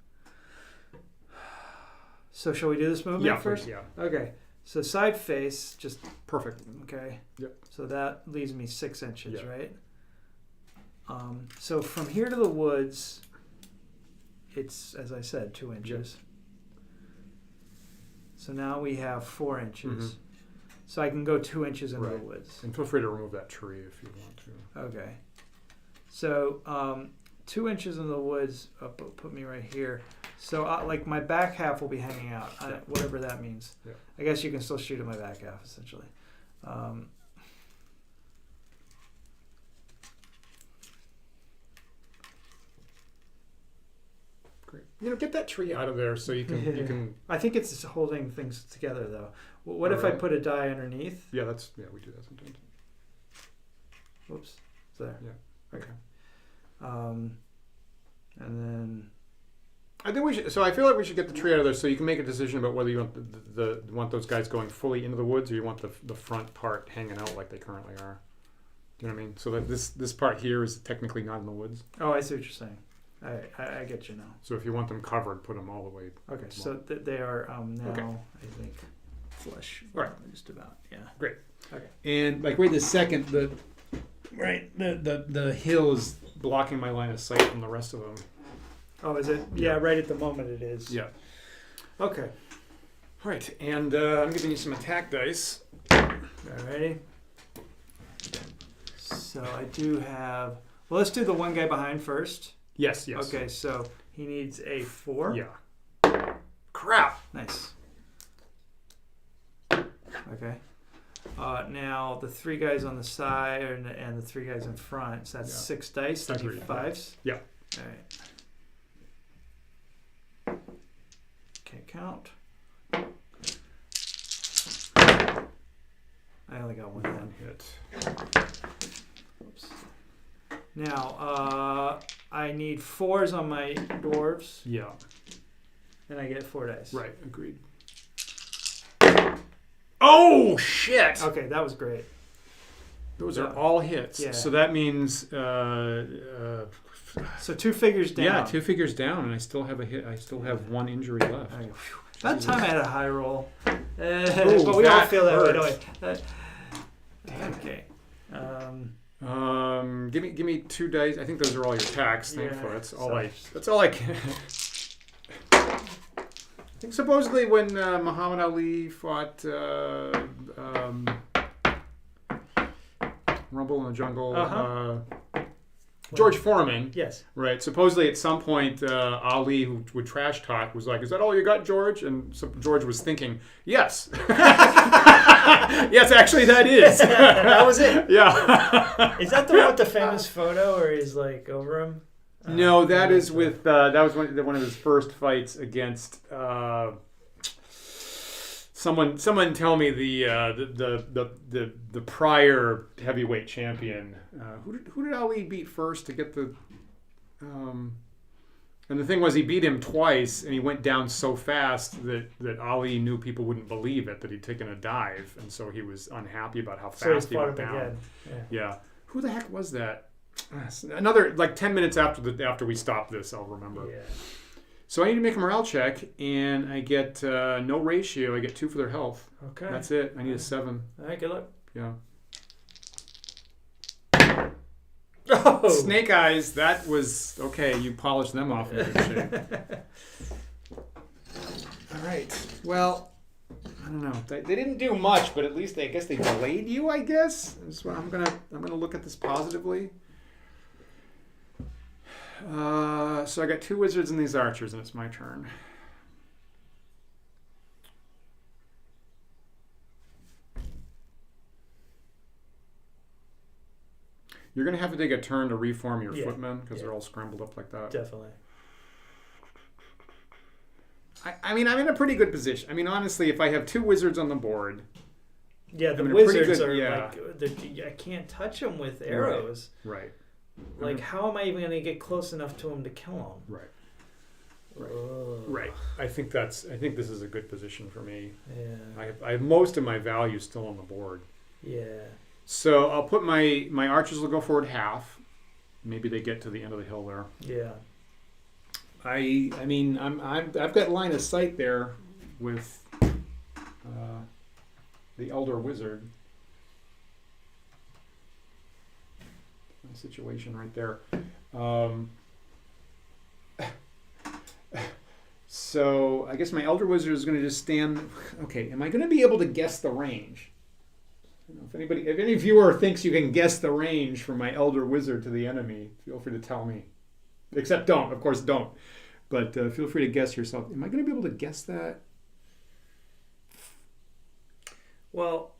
So shall we do this movement first? Yeah. Okay. So side face, just Perfect. okay. Yep. So that leaves me 6 inches, Yeah. right? So from here to the woods, it's, as I said, 2 inches. So now we have 4 inches. So I can go 2 inches into the woods. And feel free to remove that tree if you want to. Okay. So 2 inches in the woods, put me right here. So like my back half will be hanging out, whatever that means. Yeah. I guess you can still shoot at my back half, essentially. Great. Get that tree out of there so you can you can. I think it's holding things together, though. What if I put a die underneath? Yeah, we do that sometimes. Whoops, it's there. Yeah. Okay. And then I think we should. So I feel like we should get the tree out of there so you can make a decision about whether you want want those guys going fully into the woods or you want the front part hanging out like they currently are. Do you know what I mean? So that this part here is technically not in the woods. Oh, I see what you're saying. I get you now. So if you want them covered, put them all the way. Okay, so they are now, Okay. I think, flush. All right. Just about, yeah. Great. Okay. And like wait a second, the hill is blocking my line of sight from the rest of them. Oh, is it? Yeah, right at the moment it is. Yeah. Okay. All right, and I'm giving you some attack dice. Alrighty. So I do have. Well, let's do the one guy behind first. Yes. Okay, so he needs a 4. Yeah. Crap. Nice. Okay. Now the 3 guys on the side and the 3 guys in front. So that's 6 dice. That'd be 5s. Yeah. All right. Can't count. I only got one hit. Oops. Now I need 4s on my dwarves. Yeah. And I get 4 dice. Right. Agreed. Oh shit! Okay, that was great. Those are all hits. Yeah. So that means So 2 figures down. yeah, 2 figures down, and I still have a hit. I still have 1 injury left. Okay. That time I had a high roll. Ooh, but we all that feel that way, hurt. don't we? Okay. Give me 2 dice. I think those are all your attacks. Yeah, Thankfully, that's so- all I can. I think supposedly when Muhammad Ali fought Rumble in the Jungle, George Foreman, Yes. right? Supposedly at some point Ali, who would trash talk, was like, "Is that all you got, George?" And so George was thinking, "Yes, yes, actually that is." That was it. Yeah. Is that the one with the famous photo where he's like over him? No, that is with that was one of his first fights against someone. Tell me the prior heavyweight champion. Who did Ali beat first to get the? And the thing was, he beat him twice, and he went down so fast that Ali knew people wouldn't believe it that he'd taken a dive, and so he was unhappy about how fast he went down. again. Yeah. Who the heck was that? Another 10 minutes after we stop this, I'll remember. Yeah. So I need to make a morale check, and I get no ratio. I get 2 for their health. Okay. That's it. I need a 7. All right. Good luck. Yeah. Oh. Snake eyes. That was okay. You polished them off in good shape. All right. Well, I don't know. They didn't do much, but at least I guess they delayed you. I guess. I'm gonna look at this positively. So I got 2 wizards and these archers, and it's my turn. You're going to have to take a turn to reform your footmen because they're all scrambled up like that. Definitely. I mean, I'm in a pretty good position. I mean, honestly, if I have 2 wizards on the board... Yeah, the I'm in a pretty wizards good- are yeah. like... I can't touch them with arrows. Right. Like, how am I even going to get close enough to them to kill them? Right. Right. I think this is a good position for me. Yeah. I have most of my value still on the board. Yeah. So I'll put my archers will go forward half. Maybe they get to the end of the hill there. Yeah. I mean I've got line of sight there with the elder wizard. My situation right there. So I guess my elder wizard is going to just stand. Okay, am I going to be able to guess the range? I don't know if any viewer thinks you can guess the range from my elder wizard to the enemy, feel free to tell me. Except don't, of course, don't. But feel free to guess yourself. Am I going to be able to guess that? Well,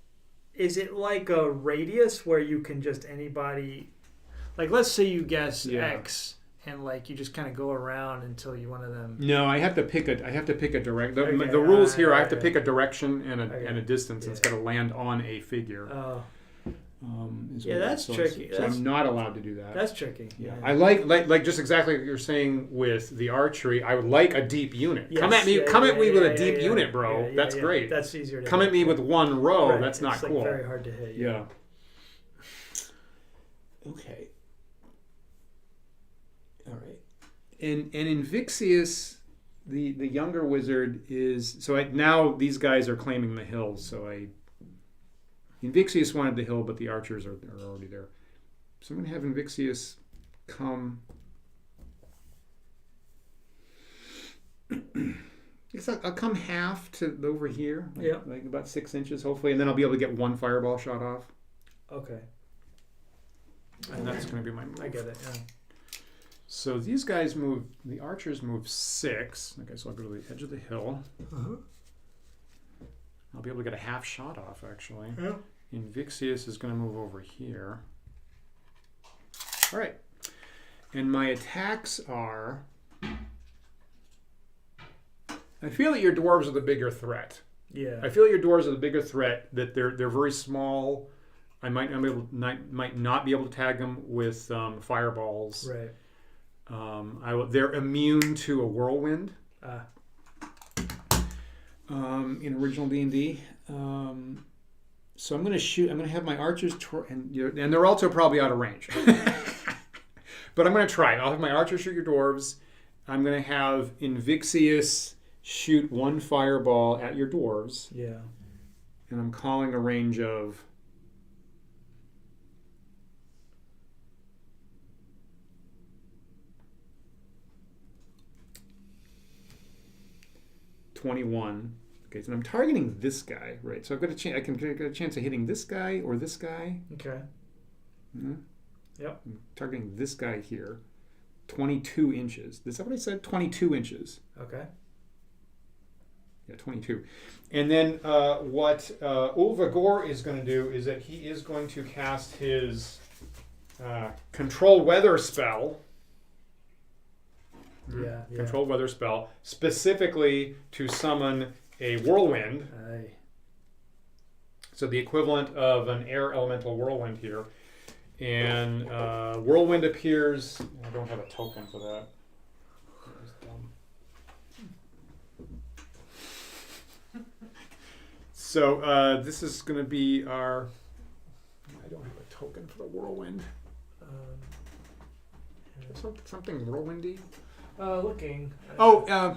is it like a radius where you can just anybody... Like, let's say you guess X, and like you just kind of go around until you one of them... No, I have to pick a direct... The Okay, rules here, I have to pick a direction and a distance, and Yeah. it's got to land on a figure. Oh, Yeah, that's tricky. So I'm not allowed to do that. that's tricky. Yeah, I like just exactly what you're saying with the archery. I would like a deep unit. Yes, Come at me with a deep unit, yeah, bro. yeah, That's yeah. great. That's easier to Come hit. at me with one row. Right, That's not it's, like, cool. very hard to hit. Yeah. Okay. All right. And Invixious, the younger wizard is now these guys are claiming the hill. So Invixious wanted the hill, but the archers are already there. So I'm going to have Invixious come. I guess I'll come half to over here, like about 6 inches, hopefully, and then I'll be able to get 1 fireball shot off. Okay. And that's going to be my move. I get it. Yeah. So these guys move. The archers move 6. Okay, so I'll go to the edge of the hill. I'll be able to get a half shot off, actually. Yeah. Invixious is going to move over here. All right. And my attacks are... I feel that your dwarves are the bigger threat. Yeah. I feel that your dwarves are the bigger threat, that they're very small. I might not be able to tag them with fireballs. Right. They're immune to a whirlwind. In original D&D. So I'm going to shoot. I'm going to have my archers, and they're also probably out of range. But I'm going to try. I'll have my archers shoot your dwarves. I'm going to have Invixious shoot 1 fireball at your dwarves. Yeah. And I'm calling a range of... $21. Okay, so I'm targeting this guy, right? So I've got a chance. I can get a chance of hitting this guy or this guy. Okay. Mm-hmm. Yep. I'm targeting this guy here. 22 inches. Is that what I said? 22 inches. Okay. Yeah, 22. And then what Ulva Gore is going to do is that he is going to cast his control weather spell. Yeah. Control weather spell, specifically to summon a whirlwind. Aye. So the equivalent of an air elemental whirlwind here. And whirlwind appears... I don't have a token for that. That was dumb. So this is going to be our... I don't have a token for the whirlwind. Something whirlwindy. Looking. Oh,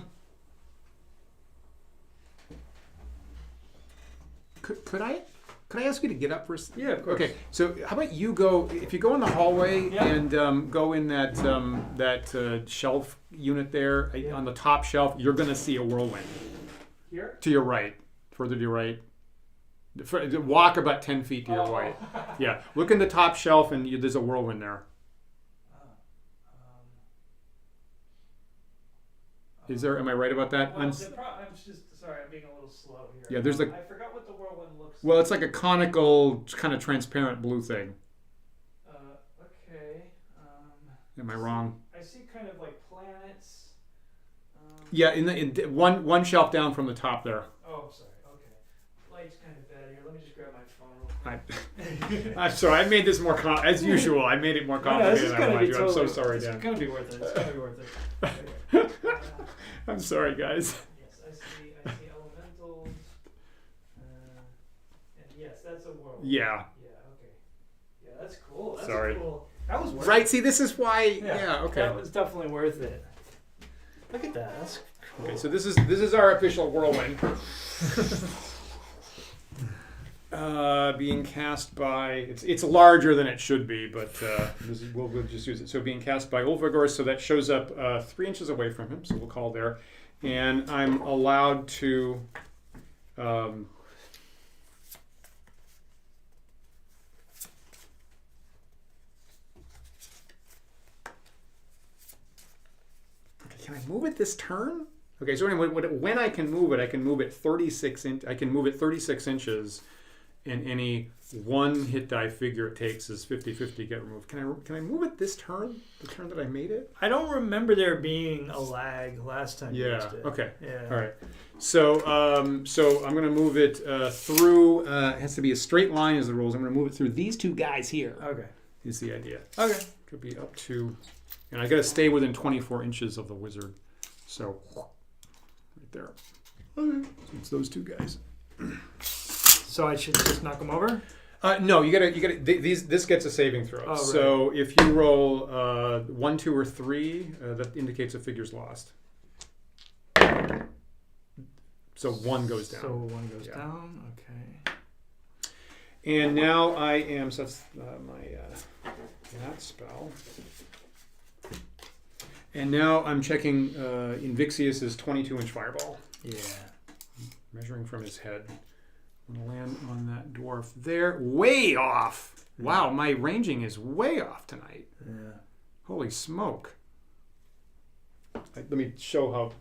could I ask you to get up for a second? Yeah, of course. Okay, so how about you go, if you go in the hallway Yeah. and go in that shelf unit there, Yeah. on the top shelf, you're going to see a whirlwind. Here? To your right, further to your right. Walk about 10 feet to your right. Yeah, look in the top shelf and there's a whirlwind there. Is there, am I right about that? I'm just sorry, I'm being a little slow here. Yeah, there's I forgot what the whirlwind looks like. Well, it's like a conical, kind of transparent blue thing. Okay. Am I wrong? I see kind of like planets. Yeah, in one shelf down from the top there. Oh, sorry. Okay. Light's kind of bad here. Let me just grab my phone real quick. I'm sorry. I made this more as usual. I made it more complicated than I wanted to. I'm so sorry, Dan. It's gonna be worth it. It's gonna be worth it. I'm sorry, guys. Yes, I see elementals. And yes, that's a world. Yeah. Yeah. Okay. Yeah, that's cool. That's Sorry. cool. That was worth Right. it. See, this is why. Yeah. Okay. That was definitely worth it. Look at that. That's cool. Okay. So this is our official whirlwind. Being cast by it's larger than it should be, but we'll just use it. So being cast by Ulfagor, so that shows up 3 inches away from him. So we'll call there, and I'm allowed to. Can I move it this turn? Okay, so anyway, when I can move it 36 I can move it 36 inches, and any one hit die figure it takes is 50-50 get removed. Can I move it this turn? The turn that I made it? I don't remember there being a lag last time. you Yeah. used it. Okay. Yeah. All right. So I'm going to move it through. It has to be a straight line as the rules. I'm going to move it through these two guys here. Okay. Is the idea? Okay. Could be up to, and I got to stay within 24 inches of the wizard. So right there. Okay. So it's those two guys. So I should just knock them over? No, you gotta. This gets a saving throw. Oh, right. So if you roll 1, 2, or 3, that indicates a figure's lost. So 1 goes down. So 1 goes Yeah. down. Okay. And now I am. So that's my that spell. And now I'm checking Invictius's 22-inch fireball, Yeah. measuring from his head. I'm gonna land on that dwarf there. Way off. Wow, my ranging is way off tonight. Yeah. Holy smoke. Let me show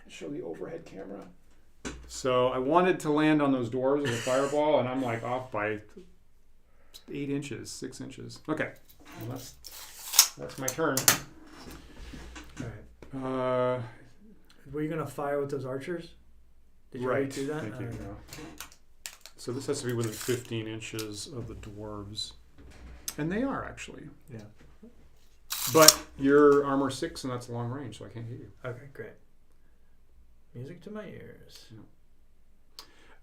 the overhead camera. So I wanted to land on those dwarves with a fireball, and I'm like off by 8 inches, 6 inches. Okay, well, that's my turn. All right. Uh, Were you gonna fire with those archers? Did you right. already do that? Thank you. Okay. No. So this has to be within 15 inches of the dwarves, and they are actually. Yeah. But you're armor 6, and that's long range, so I can't hit you. Okay, great. Music to my ears.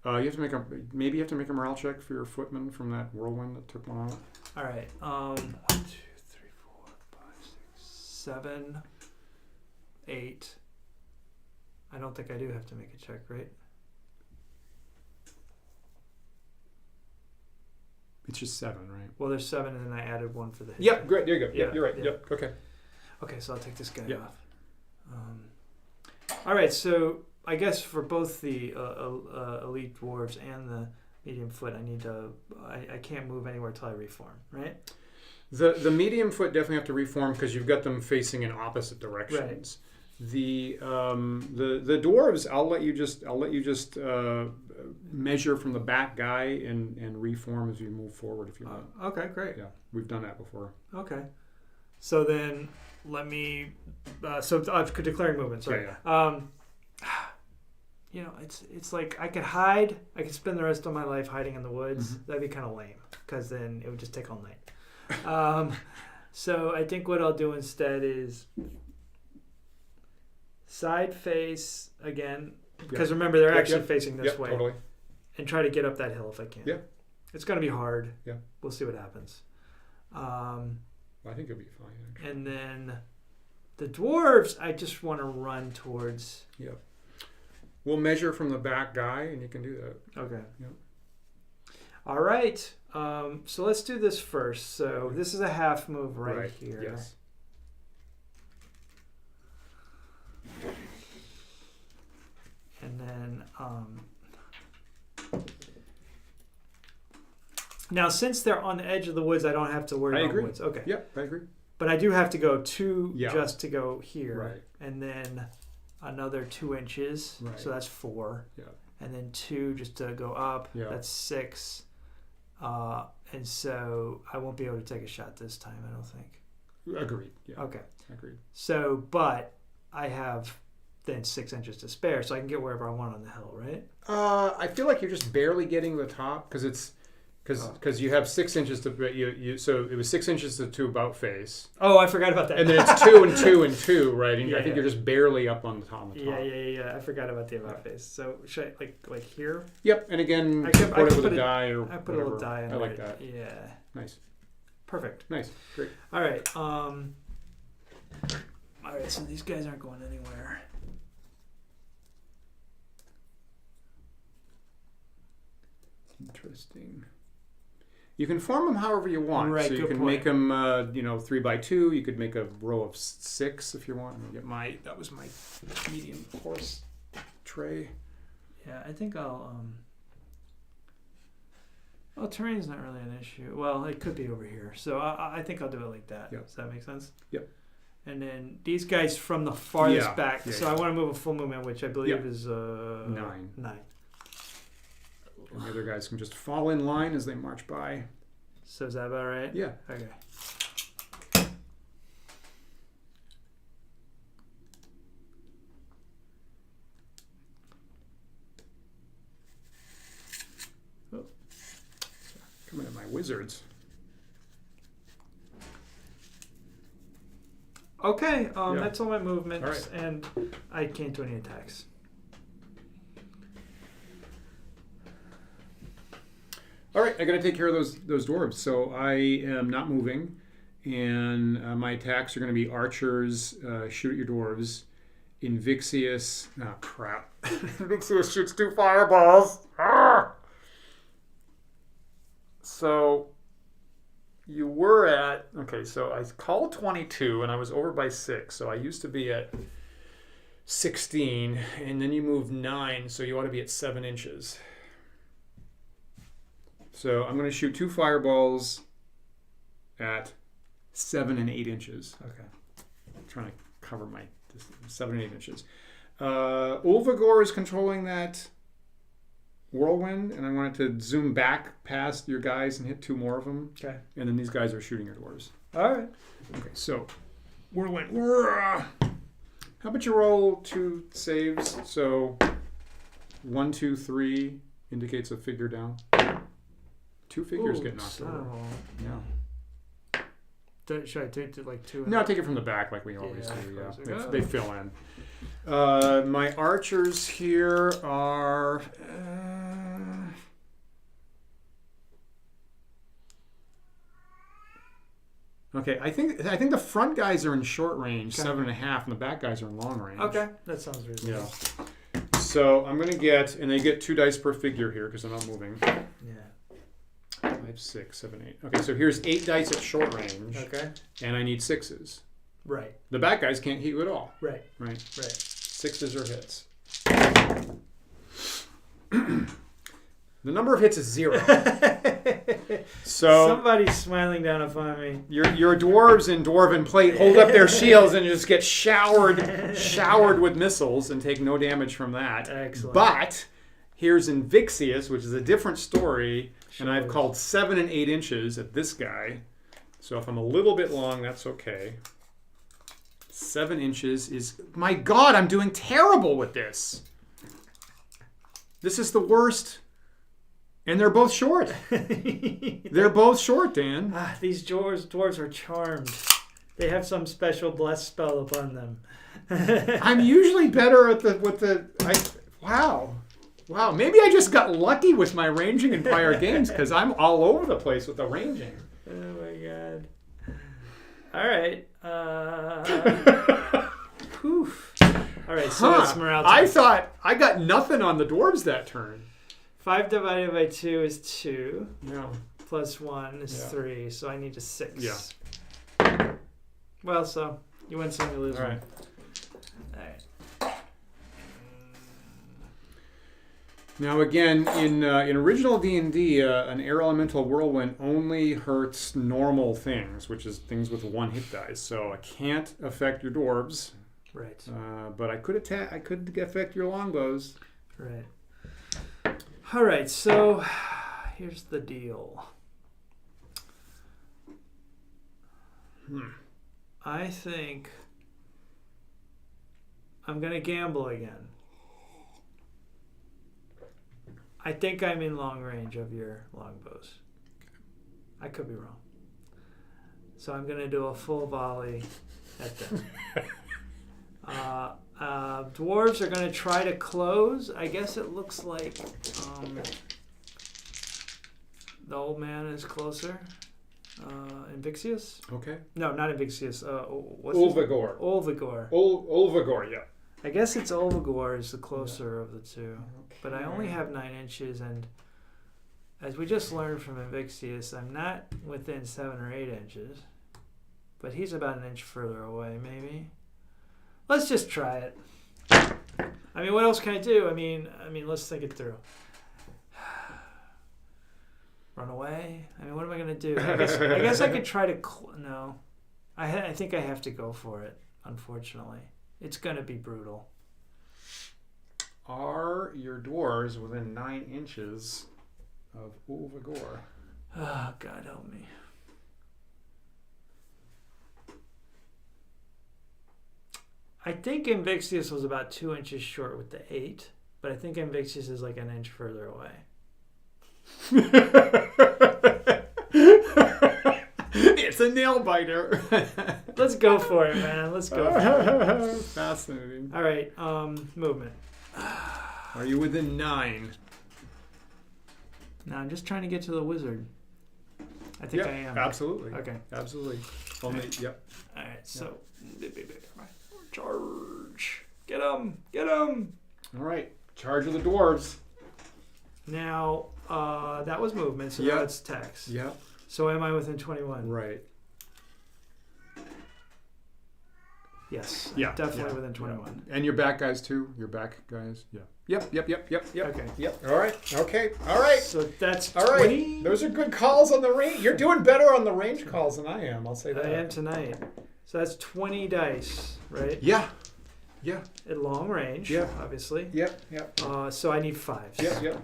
You have to make a morale check for your footman from that whirlwind that took one out. All right. 1, 2, 3, 4, 5, 6, 7, 8. I don't think I do have to make a check, right? It's just 7, right? Well, there's 7, and then I added 1 for the hit. Yep, great. There you go. Yeah, Yep, you're right. yeah. Yep. Okay. Okay, so I'll take this guy Yeah. off. All right, so I guess for both the elite dwarves and the medium foot, I can't move anywhere till I reform, right? The medium foot definitely have to reform because you've got them facing in opposite directions. Right. The dwarves, I'll let you just measure from the back guy and reform as you move forward if you want. Okay, great. Yeah, we've done that before. Okay, so then let me. So I'm declaring movement. Sorry. Yeah. You know, it's like I could hide. I could spend the rest of my life hiding in the woods. Mm-hmm. That'd be kind of lame because then it would just take all night. So I think what I'll do instead is side face again, because remember they're actually facing this way, totally. and try to get up that hill if I can. Yeah, it's gonna be hard. Yeah, we'll see what happens. I think it'll be fine. Actually. And then The dwarves, I just want to run towards. Yep. We'll measure from the back guy, and you can do that. Okay. Yep. All right. So let's do this first. So this is a half move right here. Yes. And then now since they're on the edge of the woods, I don't have to worry about woods. Okay. Yep, I agree. But I do have to go 2 Yeah. just to go here. Right. And then another 2 inches. Right. So that's 4. Yeah. And then 2 just to go up. Yeah. That's 6. And so I won't be able to take a shot this time, I don't think. Agreed. Yeah. Okay. Agreed. So, but I have then 6 inches to spare, so I can get wherever I want on the hill, right? I feel like you're just barely getting the top because it's because you have 6 inches to you. So it was 6 inches to about face. Oh, I forgot about that. And then it's 2 and 2 and 2, right? And Yeah, I think yeah. you're just barely up on the top. Yeah. I forgot about the about face. So should I like here? Yep. And again, I could support it with put a a- die or I put whatever. a little die in I like it. that. Yeah. Nice. Perfect. Nice. Great. All right. All right. So these guys aren't going anywhere. Interesting. You can form them however you want. Right, So you good can point. make them, 3 by 2. You could make a row of 6 if you want. That was my medium horse tray. Yeah, I think I'll. Well, terrain's not really an issue. Well, it could be over here. So I think I'll do it like that. Yep. Does that make sense? Yep. And then these guys from the farthest Yeah, back. yeah, so I want to move a full movement, which I believe Yep. is 9. 9. And the other guys can just fall in line as they march by. So is that about right? Yeah. Okay. Coming at my wizards. Okay. Yeah. That's all my movements, All right. and I can't do any attacks. All right, I got to take care of those dwarves. So I am not moving, and my attacks are going to be archers, shoot at your dwarves. Invictus, oh crap! Invictus shoots 2 fireballs. Ah! So you were at So I called 22, and I was over by 6. So I used to be at 16, and then you moved 9, so you ought to be at 7 inches. So I'm going to shoot 2 fireballs at 7 and 8 inches. Okay. I'm trying to cover my 7 and 8 inches. Ulvagor is controlling that whirlwind, and I want it to zoom back past your guys and hit 2 more of them. Okay. And then these guys are shooting your dwarves. All right. Okay, so whirlwind. How about you roll 2 saves? So 1, 2, 3 indicates a figure down. 2 figures get knocked over. Yeah. Should I take it like 2? No, take it from the back like we always Yeah, do. of Yeah, course. they fill in. My archers here are. Okay, I think the front guys are in short range, Okay. 7.5, and the back guys are in long range. Okay, that sounds reasonable. Yeah. So I'm gonna get, and they get 2 dice per figure here because I'm not moving. Yeah. 5, 6, 7, 8. Okay, so here's 8 dice at short range, Okay. and I need 6s. Right. The back guys can't hit you at all, Right. right? Right. 6s are hits. The number of hits is 0. So Somebody's smiling down upon me. your dwarves in dwarven plate hold up their shields and just get showered with missiles and take no damage from that. Excellent. But here's Invictus, which is a different story, and I've Sure. called 7 and 8 inches at this guy. So if I'm a little bit long, that's okay. 7 inches is... My God, I'm doing terrible with this. This is the worst. And they're both short. They're both short, Dan. These dwarves are charmed. They have some special blessed spell upon them. I'm usually better at wow. Maybe I just got lucky with my ranging in prior games because I'm all over the place with the ranging. Oh my God. All right. Poof. All right, so it's morale. I thought I got nothing on the dwarves that turn. 5 divided by 2 is 2. No. Plus 1 is 3, so I need a 6. Yeah. Well, so you win some, you lose All one. right. All right. Now again, in original D&D, an air elemental whirlwind only hurts normal things, which is things with 1 hit dice. So I can't affect your dwarves, Right. but I could attack. I could affect your longbows. Right. All right, so here's the deal. I think I'm going to gamble again. I think I'm in long range of your longbows. I could be wrong. So I'm going to do a full volley at them. Dwarves are going to try to close. I guess it looks like the old man is closer. Invixious? Okay. No, not Invixious. What's Ulvigor. Ulvigor. Ulvigor, yeah. I guess it's Ulvigor is the closer of the two. Okay. But I only have 9 inches, and as we just learned from Invixious, I'm not within 7 or 8 inches. But he's about an inch further away, maybe. Let's just try it. I mean, what else can I do? I mean, let's think it through. Run away? I mean, what am I gonna do? I guess I could try to. No, I think I have to go for it. Unfortunately, it's gonna be brutal. Are your dwarves within 9 inches of Ulvigor? Oh, God help me. I think Invixious was about 2 inches short with the 8, but I think Invixious is like an inch further away. It's a nail biter. Let's go for it, man. Let's go for it. Fascinating. All right, movement. Are you within 9? Now I'm just trying to get to the wizard. I think I am. Absolutely. Okay. Absolutely. Only, yep. All right, so charge. Get him. Get him. All right. Charge of the dwarves. Now, that was movement, so Yeah. now it's text. Yep. So am I within 21? Right. Yes. Yeah. Definitely yeah, within 21. And your back guys too? Your back guys? Yeah. Yep. Okay. Yep. All right. Okay. All right. So that's All right. 20. Those are good calls on the range. You're doing better on the range calls than I am. I'll say that. I am tonight. So that's 20 dice, right? Yeah. Yeah. At long range, Yeah. obviously. Yep. So I need 5s. Yep.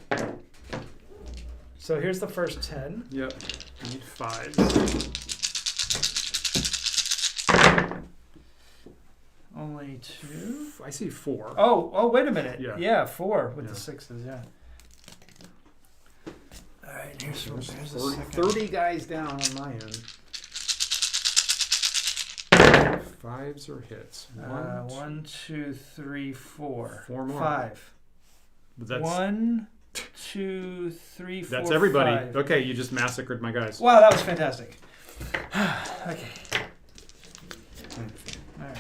So here's the first 10. Yep. You need 5. Only 2. I see 4. Oh, wait a minute. Yeah. Yeah, 4 with Yeah. the 6s, yeah. All right, here's the 30, second. 30 guys down on my end. 5s are hits. 1, 2, 3, 4. 4 more. 5. But that's 1, 2, 3, 4. that's everybody. 5. Okay, you just massacred my guys. Wow, that was fantastic. Okay. All right.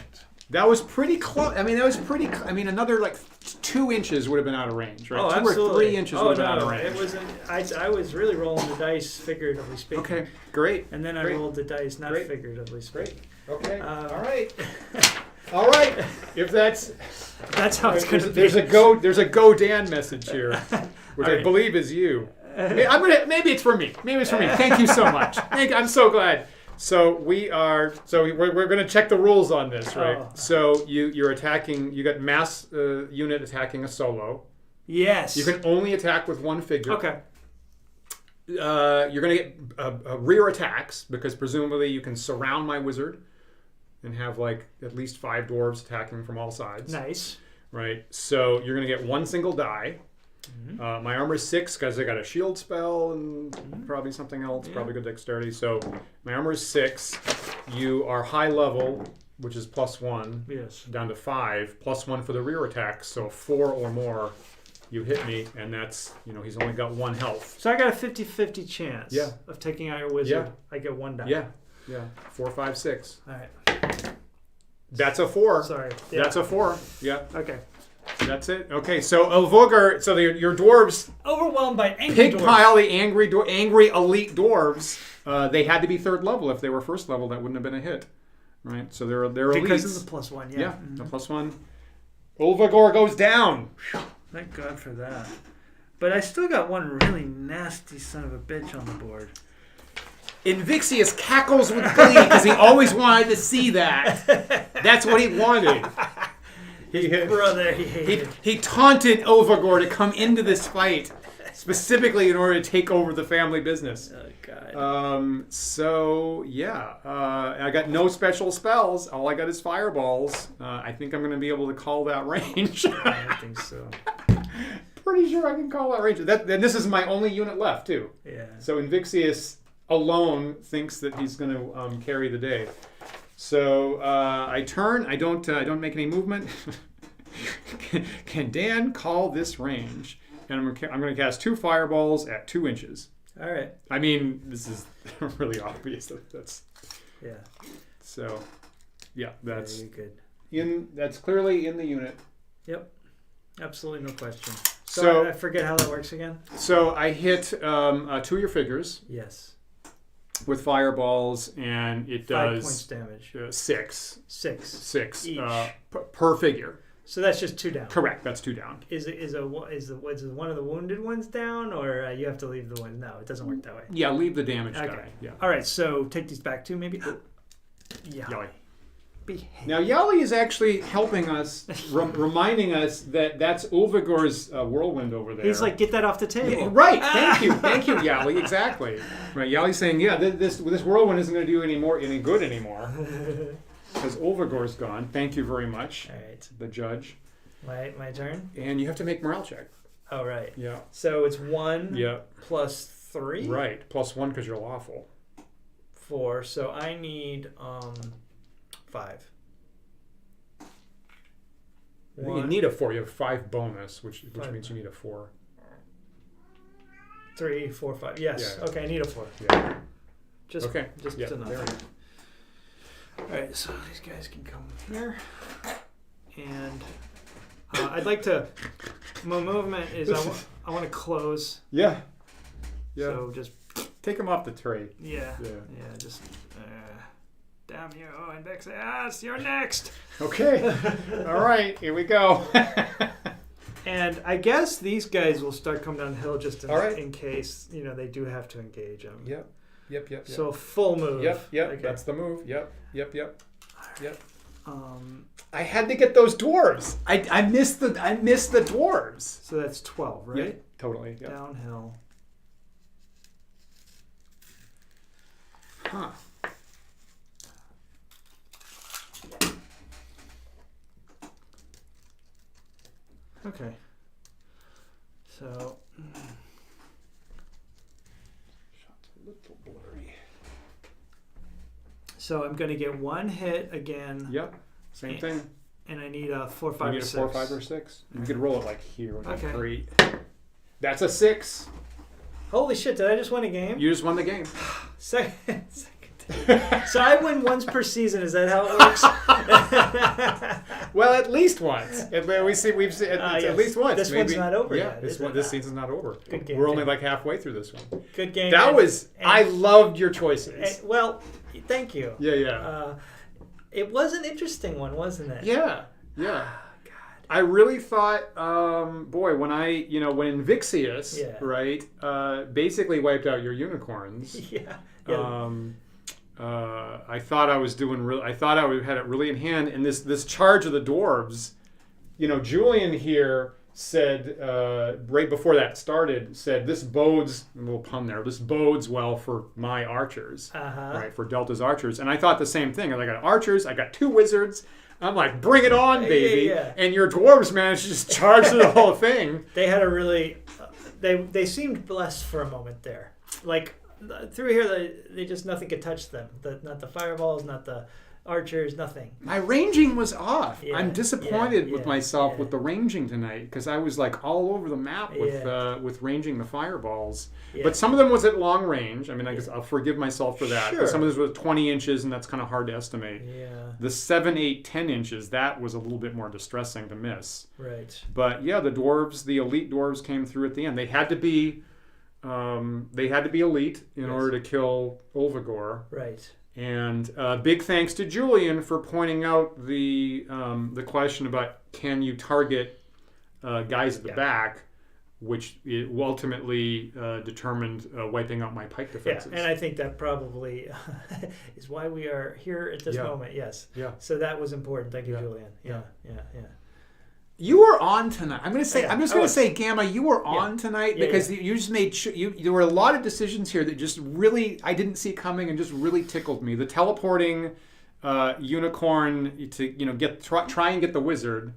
That was pretty close. I mean, another like 2 inches would have been out of range, right? Oh, 2 absolutely. or 3 inches would have been out of range. It wasn't. I was really rolling the dice figuratively speaking. Okay, great. And then I Great. rolled the dice not Great. figuratively speaking. Okay. All right. All right. If that's how it's going to be. there's a go Dan message here, which I right. believe is you. Maybe it's for me. Thank you so much. I'm so glad. So we're going to check the rules on this, right? Oh. So you're attacking. You got mass unit attacking a solo. Yes. You can only attack with 1 figure. Okay. You're going to get rear attacks because presumably you can surround my wizard and have like at least 5 dwarves attacking from all sides. Nice. Right. So you're going to get 1 single die. Mm-hmm. My armor is 6 because I got a shield spell and probably something else. Yeah. Probably good dexterity. So my armor is 6. You are high level, which is +1. Yes. Down to 5, +1 for the rear attack. So 4 or more, you hit me, and that's, he's only got 1 health. So I got a 50-50 chance Yeah. of taking out your wizard. Yeah. I get 1 die. Yeah. Yeah. 4, 5, 6. All right. That's a 4. Sorry. Yeah. That's a 4. Yeah. Okay. That's it. Okay. So Elvogr. So your dwarves Overwhelmed by angry pig dwarves. pile the angry elite dwarves. They had to be 3rd level. If they were 1st level, that wouldn't have been a hit. Right. So they're because elites. of the +1. Yeah. Yeah. The +1. Elvogr goes down. Thank God for that. But I still got one really nasty son of a bitch on the board. Invixious cackles with glee because he always wanted to see that. That's what he wanted. Brother, he hated. He taunted Elvogr to come into this fight specifically in order to take over the family business. Oh God. So yeah, I got no special spells. All I got is fireballs. I think I'm going to be able to call that range. I think so. Pretty sure I can call that range. And this is my only unit left too. Yeah. So Invixious alone thinks that he's going to carry the day. So I turn. I don't make any movement. Can Dan call this range? And I'm going to cast 2 fireballs at 2 inches. All right. I mean, this is really obvious. That's Yeah. so. Yeah, that's Very good. That's clearly in the unit. Yep. Absolutely no question. So I forget how that works again. So I hit 2 of your figures Yes. with fireballs, and it 5 does points damage. 6 Each. per figure. So that's just 2 down. Correct. That's 2 down. Is one of the wounded ones down, or you have to leave the one? No, it doesn't work that way. Yeah, leave the damage Okay. die. Yeah. All right. So take these back too, maybe. Yeah. Yali. Behave. Now Yali is actually helping us, reminding us that that's Ulvigor's whirlwind over there. He's like, get that off the table. Yeah, right. Thank you, Yali. Exactly. Right. Yali's saying, yeah, this whirlwind isn't going to do any good anymore because Ulvigor's gone. Thank you very much, All right. the judge. My turn. And you have to make morale check. Oh right. Yeah. So it's 1 Yeah. plus 3. Right. +1 because you're lawful. 4. So I need 5. You need a 4. You have 5 bonus, which 5. means you need a 4. 3, 4, 5. Yes. Yeah. Okay. I need a 4. Yeah. Just Okay. Just Yeah, enough. there we go. All right. So these guys can come here, and I'd like to. My movement is I want to close. Yeah. Yeah. So just Take him off the tray. yeah. Yeah. Yeah. Just. Damn you, Invixious, you're next. Okay. All right. Here we go. And I guess these guys will start coming down the hill just All right. in case they do have to engage them. Yep. So full move. Yep. Okay. That's the move. Yep. I I had to get those dwarves. I missed the dwarves. So that's 12, right? Yep. Totally. Yep. Downhill. Huh. Okay. So. Shot's a little blurry. So I'm going to get 1 hit again. Yep. Same thing. And I need a 4, 5, You or need a 6. 4, 5, or 6. You could roll it like here. Okay. 3. That's a 6. Holy shit! Did I just win a game? You just won the game. Second. So I win once per season. Is that how it works? Well, at least once. We've seen Yes. at least once. This maybe. one's not over yeah, yet, is this it? this season's not over. Good game, We're only Dan. like halfway through this one. Good game. That was. and- I loved your choices. well, thank you. Yeah. It was an interesting one, wasn't it? Yeah. I really thought, boy, when Invixious, Yeah. right, basically wiped out your unicorns. Yeah. I thought I was doing I thought I had it really in hand. And this charge of the dwarves, Julian here said right before that started, said this bodes, a little pun there, this bodes well for my archers, right, for Delta's archers. And I thought the same thing. I got archers, I got 2 wizards. I'm like, bring it on, baby. Yeah. And your dwarves managed to just charge through the whole thing. They had a really, they seemed blessed for a moment there. Like through here, they just nothing could touch them. Not the fireballs, not the archers, nothing. My ranging was off. Yeah, I'm disappointed with yeah, myself yeah. with the ranging tonight because I was like all over the map with ranging the fireballs. Yeah. But some of them was at long range. I mean, I guess I'll forgive myself for that. Sure. But some of those was 20 inches, and that's kind of hard to estimate. Yeah. The 7, 8, 10 inches, that was a little bit more distressing to miss. Right. But yeah, the dwarves, the elite dwarves came through at the end. They had to be elite in Yes. order to kill Ulvagor. Right. And big thanks to Julian for pointing out the question about can you target guys at the back, which it ultimately determined wiping out my pike defenses. Yeah, and I think that probably is why we are here at this moment. Yes. Yeah. So that was important. Thank you, Yeah. Julian. Yeah. You were on tonight. I'm going to say. Yeah, I'm just I going to was. say, Gamma. You were on tonight because you just made. There were a lot of decisions here that just really I didn't see coming and just really tickled me. The teleporting unicorn to try and get the wizard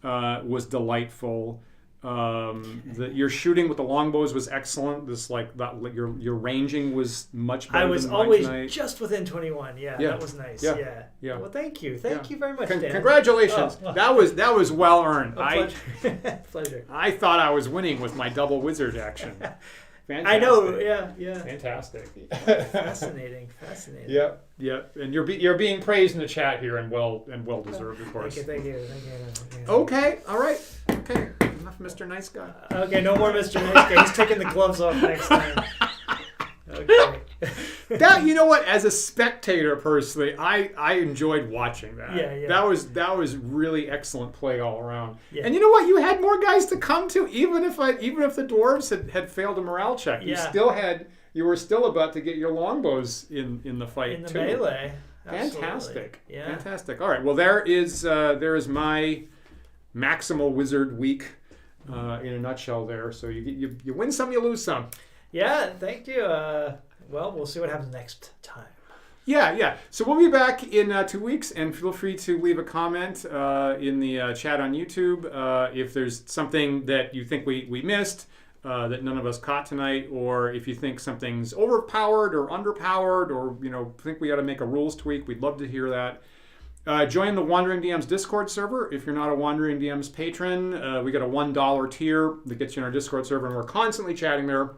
was delightful. Your shooting with the longbows was excellent. Your ranging was much better. I was than always tonight. just within 21. Yeah, that was nice. Yeah. Yeah. Well, thank you. Thank you very much, Dan. Congratulations. Oh. That was well earned. Pleasure. I thought I was winning with my double wizard action. Fantastic. I know. Yeah. Fantastic. Fascinating. Yeah. And you're being praised in the chat here, and well deserved, of course. Thank you. Okay. All right. Okay. Enough, Mr. Nice Guy. Okay, no more Mr. Nice Guy. He's taking the gloves off next time. Okay. That, you know what? As a spectator, personally, I enjoyed watching that. Yeah. That was really excellent play all around. Yeah. And you know what? You had more guys to come to, even if the dwarves had failed a morale check. You were still about to get your longbows in the fight In the too. melee. Fantastic. Absolutely. Yeah. Fantastic. All right. Well, there is my maximal wizard week in a nutshell. There. So you win some, you lose some. Yeah. Thank you. Well, we'll see what happens next time. Yeah. So we'll be back in 2 weeks, and feel free to leave a comment in the chat on YouTube if there's something that you think we missed that none of us caught tonight, or if you think something's overpowered or underpowered, or think we ought to make a rules tweak. We'd love to hear that. Join the Wandering DMs Discord server. If you're not a Wandering DMs patron, we got a $1 tier that gets you in our Discord server, and we're constantly chatting there.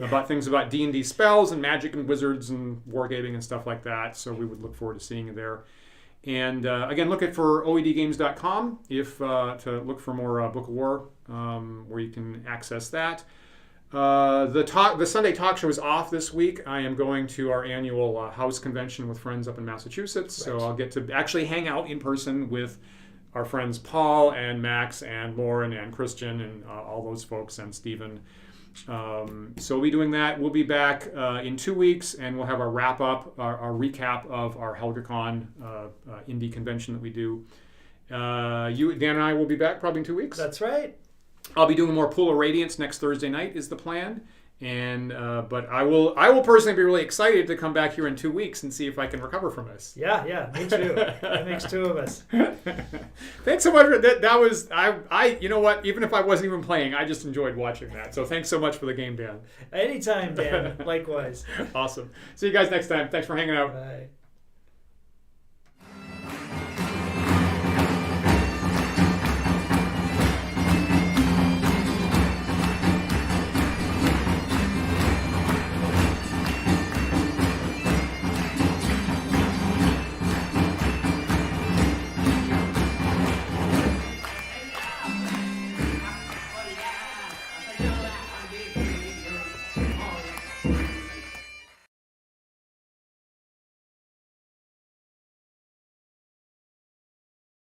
About things about D&D spells and magic and wizards and wargaming and stuff like that. So we would look forward to seeing you there. And again, look for oedgames.com to look for more Book of War, where you can access that. The Sunday talk show is off this week. I am going to our annual house convention with friends up in Massachusetts. Right. So I'll get to actually hang out in person with our friends Paul and Max and Lauren and Christian and all those folks and Stephen. So we'll be doing that. We'll be back in 2 weeks, and we'll have our wrap up, our recap of our HelgaCon indie convention that we do. Dan and I will be back probably in 2 weeks. That's right. I'll be doing more Pool of Radiance next Thursday night is the plan. And but I will personally be really excited to come back here in 2 weeks and see if I can recover from this. Yeah, me too. That makes two of us. Thanks so much for that. That was I you know what? Even if I wasn't even playing, I just enjoyed watching that. So thanks so much for the game, Dan. Anytime, Dan. Likewise. Awesome. See you guys next time. Thanks for hanging out. Bye.